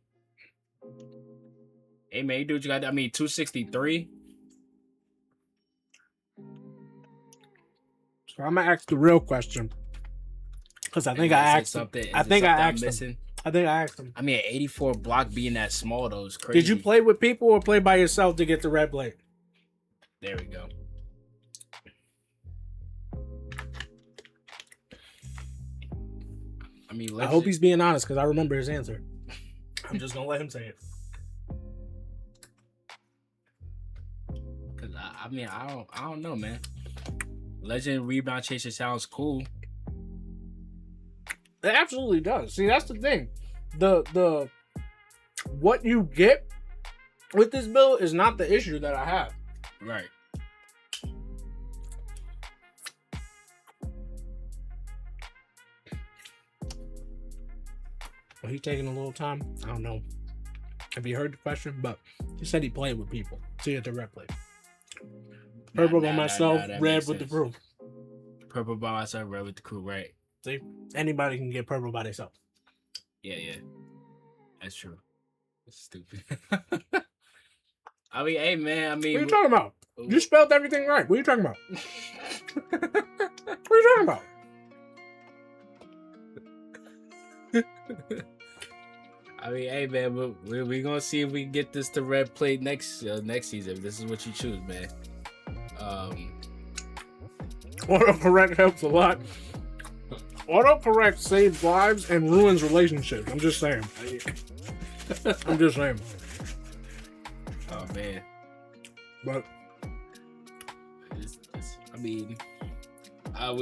Hey man, you do what you got. I mean, 263. So I'm gonna ask the real question. Because I think I asked him. I think I asked him. I mean, 84 block being that small though is crazy. Did you play with people or play by yourself to get the red plate? There we go. I mean, I hope he's being honest because I remember his answer. I'm just gonna let him say it. Cause I mean, I don't know, man. Legend rebound chaser sounds cool. It absolutely does. See, that's the thing. The what you get with this build is not the issue that I have. Right. Well, he's taking a little time. I don't know. Have you heard the question? But he said he played with people. See at the red plate. Purple by myself, red with the crew. Purple by myself, red with the crew, right. See? Anybody can get purple by themselves. Yeah. That's true. It's stupid. I mean, hey, man, what are you talking about? You spelled everything right. What are you talking about? What are you talking about? I mean, hey, man, we're going to see if we can get this to red plate next season. If this is what you choose, man. Autocorrect helps a lot. Autocorrect saves lives and ruins relationships. I'm just saying. Oh, man. But I mean,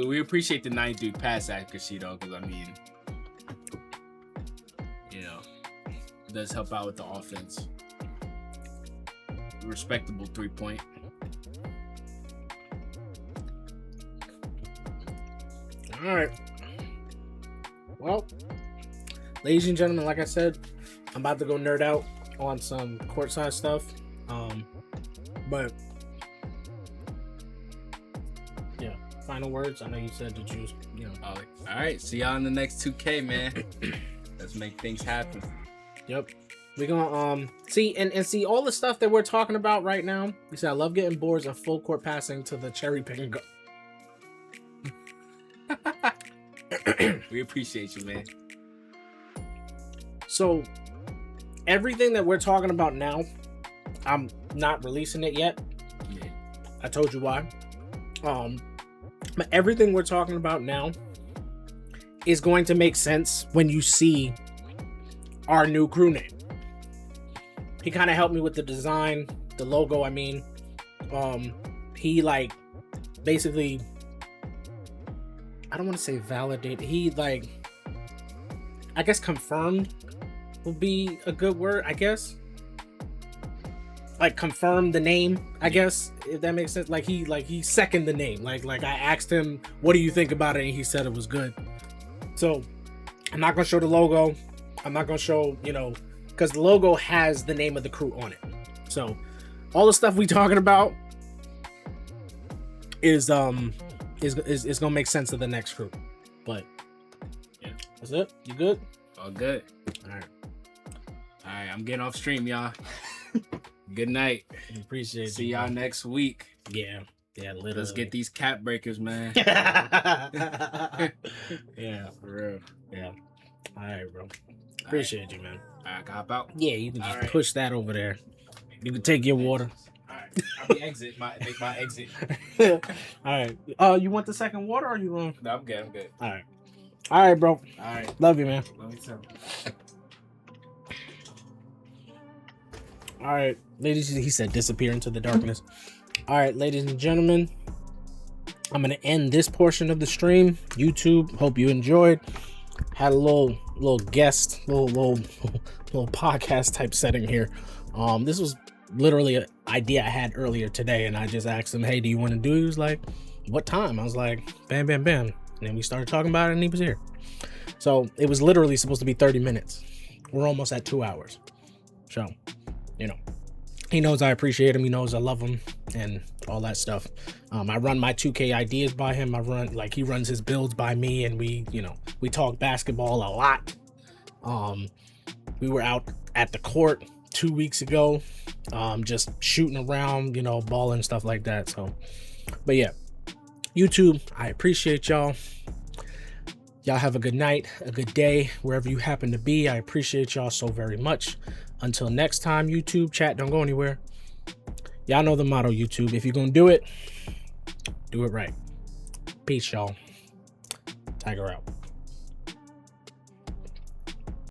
we appreciate the 93 pass accuracy, though, because, I mean, you know, it does help out with the offense. Respectable 3-point. all right. Well, ladies and gentlemen, like I said, I'm about to go nerd out on some courtside stuff. But yeah, final words. I know you said to choose, you know. All right, see y'all in the next 2K, man. Let's make things happen. Yep. We're gonna see and see all the stuff that we're talking about right now. You see, I love getting boards and full court passing to the cherry picking go. We appreciate you, man. So everything that we're talking about now, I'm not releasing it yet. Yeah. I told you why. But everything we're talking about now is going to make sense when you see our new crew name. He kind of helped me with the design, the logo. I mean, he like basically, I don't want to say validate. He like, I guess confirmed would be a good word. I guess like confirm the name. I guess if that makes sense. Like he seconded the name. Like I asked him, what do you think about it, and he said it was good. So I'm not gonna show the logo. I'm not gonna show, you know, because the logo has the name of the crew on it. So all the stuff we talking about is gonna make sense of the next crew. But yeah, that's it. You good? All good. All right. I'm getting off stream, y'all. Good night. Appreciate See you, y'all man. next week. Yeah, literally. Let's get these cap breakers, man. Yeah, For real. yeah. All right, bro. Appreciate you, man. I got hop out. Yeah, you can just All right. push that over there. You can take your water. All right. I'll be make my exit. All right. You want the second water or you want? No, I'm good. All right. All right, bro. All right. Love you, man. Love you too. All right, ladies. He said disappear into the darkness. All right, ladies and gentlemen. I'm gonna end this portion of the stream. YouTube. Hope you enjoyed. Had a little guest, little podcast type setting here. This was literally an idea I had earlier today, and I just asked him, "Hey, do you want to do?" He was like, "What time?" I was like, "Bam, bam, bam," and then we started talking about it, and he was here. So it was literally supposed to be 30 minutes. We're almost at 2 hours. So, you know, he knows I appreciate him. He knows I love him and all that stuff. I run my 2K ideas by him. He runs his builds by me, and we talk basketball a lot. We were out at the court 2 weeks ago, just shooting around, balling and stuff like that. So, but yeah, YouTube, I appreciate y'all. Y'all have a good night, a good day, wherever you happen to be. I appreciate y'all so very much. Until next time, YouTube, chat, don't go anywhere. Y'all know the motto, YouTube. If you're going to do it right. Peace, y'all. Tiger out.